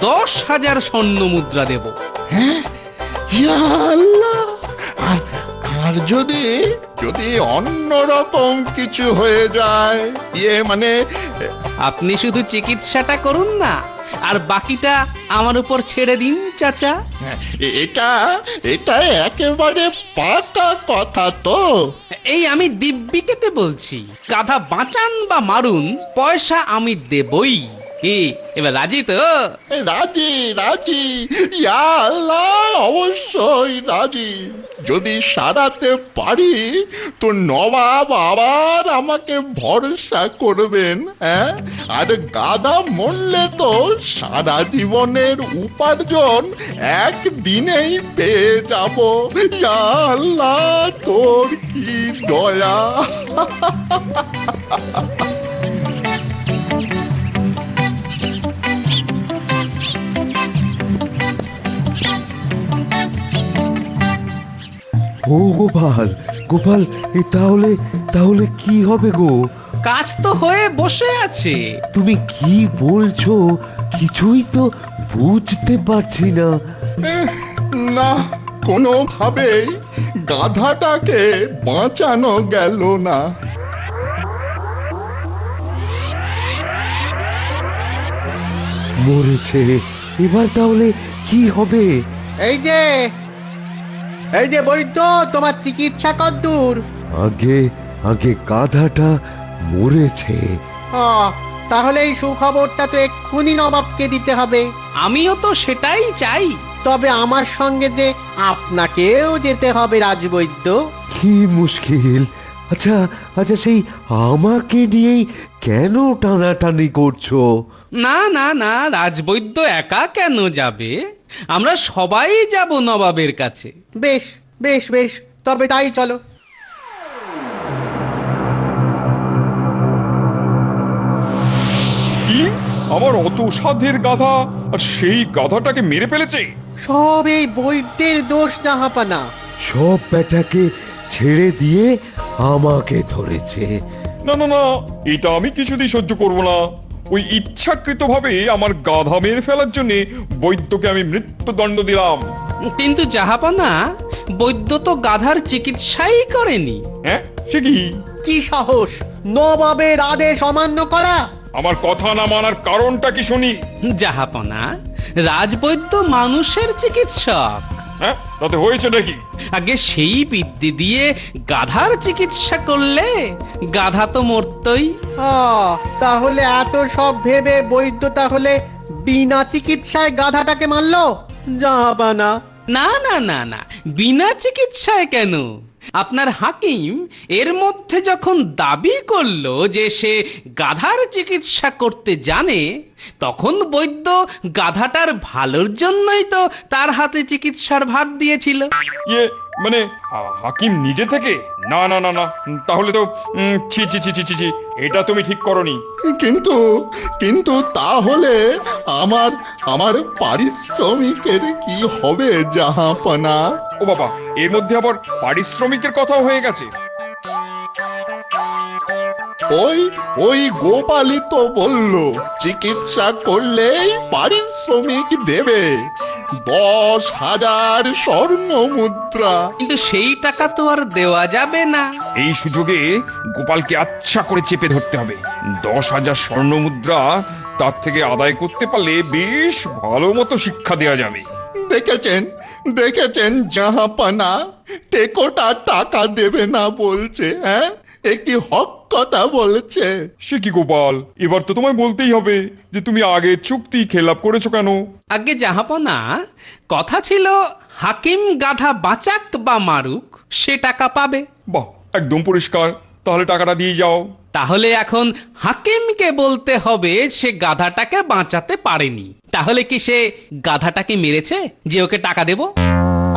10,000 স্বর্ণ মুদ্রা দেব। হ্যাঁ, ইয়া আল্লাহ, আর যদি অন্যরকম কিছু হয়ে যায়, মানে আপনি শুধু চিকিৎসাটা করুন না, আর বাকিটা আমার উপর ছেড়ে দিন চাচা। এটা একেবারে পাকা কথা তো। এই আমি দিব্যি কেটে বলছি, গাধা বাঁচান বা মারুন, পয়সা আমি দেবই। এবার রাজি তো? রাজি, ইয়া আল্লাহ, অবশ্যই রাজি। যদি সারাতে পারি তো নবাব আবার আমাকে ভরসা করবেন। হ্যাঁ, আর গাধা মরলে তো সারা জীবনের উপার্জন একদিনেই পেয়ে যাব। ইয়া আল্লাহ, তোর কি দয়া। ও গোপাল, তাহলে কি হবে গো? কাজ তো হয়ে বসে আছে। তুমি কি বলছো কিছুই তো বুঝতে পারছি না। না, কোনোভাবেই গাধাটাকে বাঁচানো গেল না। মরেছে, এবার তাহলে কি হবে? এই যে বৈদ্য, তোমার চিকিৎসা কদ্দূর? আগে গাধাটা মরেছে। তাহলে এই সুখবরটা তো এক্ষুনি নবাবকে দিতে হবে। আমিও তো সেটাই চাই। তবে আমার সঙ্গে যে আপনাকেও যেতে হবে রাজবৈদ্য। কি মুশকিল। আচ্ছা, সেই আমাকে নিয়েই কেন টানাটানি করছো? না না না, রাজবৈদ্য একা কেন যাবে? আমরা সবাই যাব নবাবের কাছে। বেশ বেশ বেশ, তবে তাই চলো। কি? আমার অত সাধ্যের গাধা আর সেই গাধাটাকে মেরে ফেলেছে। সব এই বৈদ্যের দোষ জাহাপানা। সব ব্যাটাকে ছেড়ে দিয়ে আমাকে ধরেছে। না না না, এটা আমি কিছুতেই সহ্য করব না। ওই ইচ্ছাকৃতভাবে আমার গাধা মেরে ফেলার জন্য বৈদ্যকে আমি মৃত্যুদণ্ড দিলাম। কিন্তু জাহাপানা, বৈদ্য তো গাধার চিকিৎসাই করেনি। হ্যাঁ, সে কি? কি সাহস নবাবের আদেশ অমান্য করা! আমার কথা না মানার কারণটা কি শুনি। জাহাপনা, রাজবৈদ্য মানুষের চিকিৎসক। হ্যাঁ, তাতে হয়েছে নাকি? আগে সেই বিদ্যে দিয়ে গাধার চিকিৎসা করলে গাধা তো মরতই। তাহলে এত সব ভেবে বৈদ্য তাহলে বিনা চিকিৎসায় গাধাটাকে মারলো? জাহাপানা, না না না না, বিনা চিকিৎসায় কেন? আপনার হাকিম এর মধ্যে যখন দাবি করলো যে সে গাধার চিকিৎসা করতে জানে, তখন বৈদ্য গাধাটার ভালোর জন্যই তো তার হাতে চিকিৎসার ভার দিয়েছিল। মানে হাকিম নিজে থেকে? না না না না, তাহলে তো ছি ছি ছি ছি ছি, এটা তুমি ঠিক করনি। কিন্তু তাহলে আমার পারিশ্রমিকের কি হবে জাহাপনা? ও বাবা, এর মধ্যে আবার পারিশ্রমিকের কথাও হয়ে গেছে। ওই গোপালই তো বললো চিকিৎসা করলেই পারিশ্রমিক দেবে 10,000 স্বর্ণ মুদ্রা। কিন্তু সেই টাকা তো আর দেওয়া যাবে না। এই সুযোগে গোপালকে আচ্ছা করে চেপে ধরতে হবে। 10,000 স্বর্ণ মুদ্রা তার থেকে আদায় করতে পারলে বেশ ভালো মতো শিক্ষা দেওয়া যাবে। দেখেছেন জাহাপানা, টেকোটা টাকা দেবে না বলছে। হ্যাঁ, কি হক কথা বলছে। সে কি গোপাল, এবার তো তোমায় বলতেই হবে যে তুমি আগে চুক্তি খেলাপ করেছো কেন। আগে জাহাপনা, কথা ছিল হাকিম গাধা বাঁচাক বা মারুক সে টাকা পাবে। বাহ, একদম পরিষ্কার। তাহলে টাকাটা দিয়ে যাও। তাহলে এখন হাকিমকে বলতে হবে সে গাধাটাকে বাঁচাতে পারেনি। তাহলে কি সে গাধাটাকে মেরেছে যে ওকে টাকা দেব?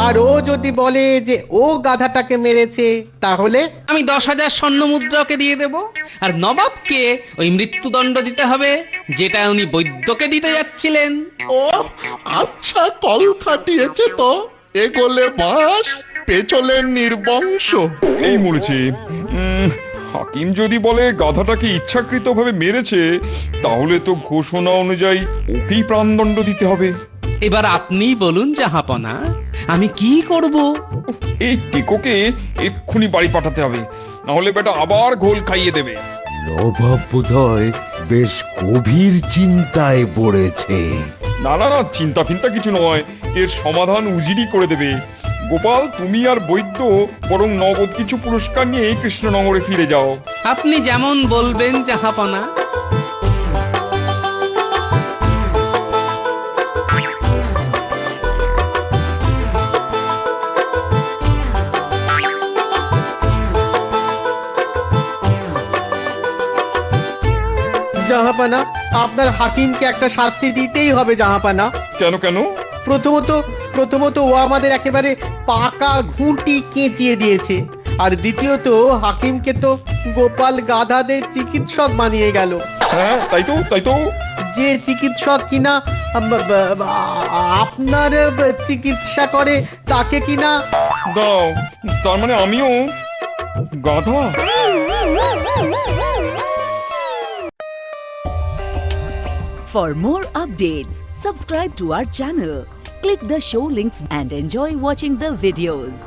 আর ও যদি বলে যে ও গাধাটাকে মেরেছে, তাহলে আমি 10,000 স্বর্ণ মুদ্রা ওকে দিয়ে দেব। আর নবাবকে ওই মৃত্যুদণ্ড দিতে হবে যেটা উনি বৈদ্যকে দিতে যাচ্ছিলেন। ও আচ্ছা, কল খাটিয়েছে তো। এগোলে বাঁশ, পেছলে নির্বংশ। এই মরেছে। হাকিম যদি বলে গাধাটাকে ইচ্ছাকৃতভাবে মেরেছে, তাহলে তো ঘোষণা অনুযায়ী ওকেই প্রাণদণ্ড দিতে হবে। এবার আপনি বলুন জাহাপনা, আমি কি করব? এই টেকোকে এক্ষুনি বাড়ি পাঠাতে হবে, না হলে বেটা আবার ঘোল খাইয়ে দেবে। নবাব বোধহয় বেশ গভীর চিন্তায় পড়েছে। না না না, চিন্তা ফিন্তা কিছু নয়, এর সমাধান উজিরই করে দেবে। গোপাল, তুমি আর বৈদ্য বরং নগদ কিছু পুরস্কার নিয়ে কৃষ্ণনগরে ফিরে যাও। আপনি যেমন বলবেন জাহাপনা। জাহাপানা, আপনার হাকিমকে একটা শাস্তি দিতেই হবে জাহাপানা। কেন কেন? প্রথমত ও আমাদের একেবারে পাকা ঘুঁটি কেঁচিয়ে দিয়েছে, আর দ্বিতীয়ত হাকিমকে তো গোপাল গাধাদের চিকিৎসক বানিয়ে গেল। হ্যাঁ, তাই তো। যে চিকিৎসক কিনা আপনার চিকিৎসা করে তাকে কিনা দাও। তার মানে আমিও গাধা? For more updates, subscribe to our channel, click the show links and enjoy watching the videos.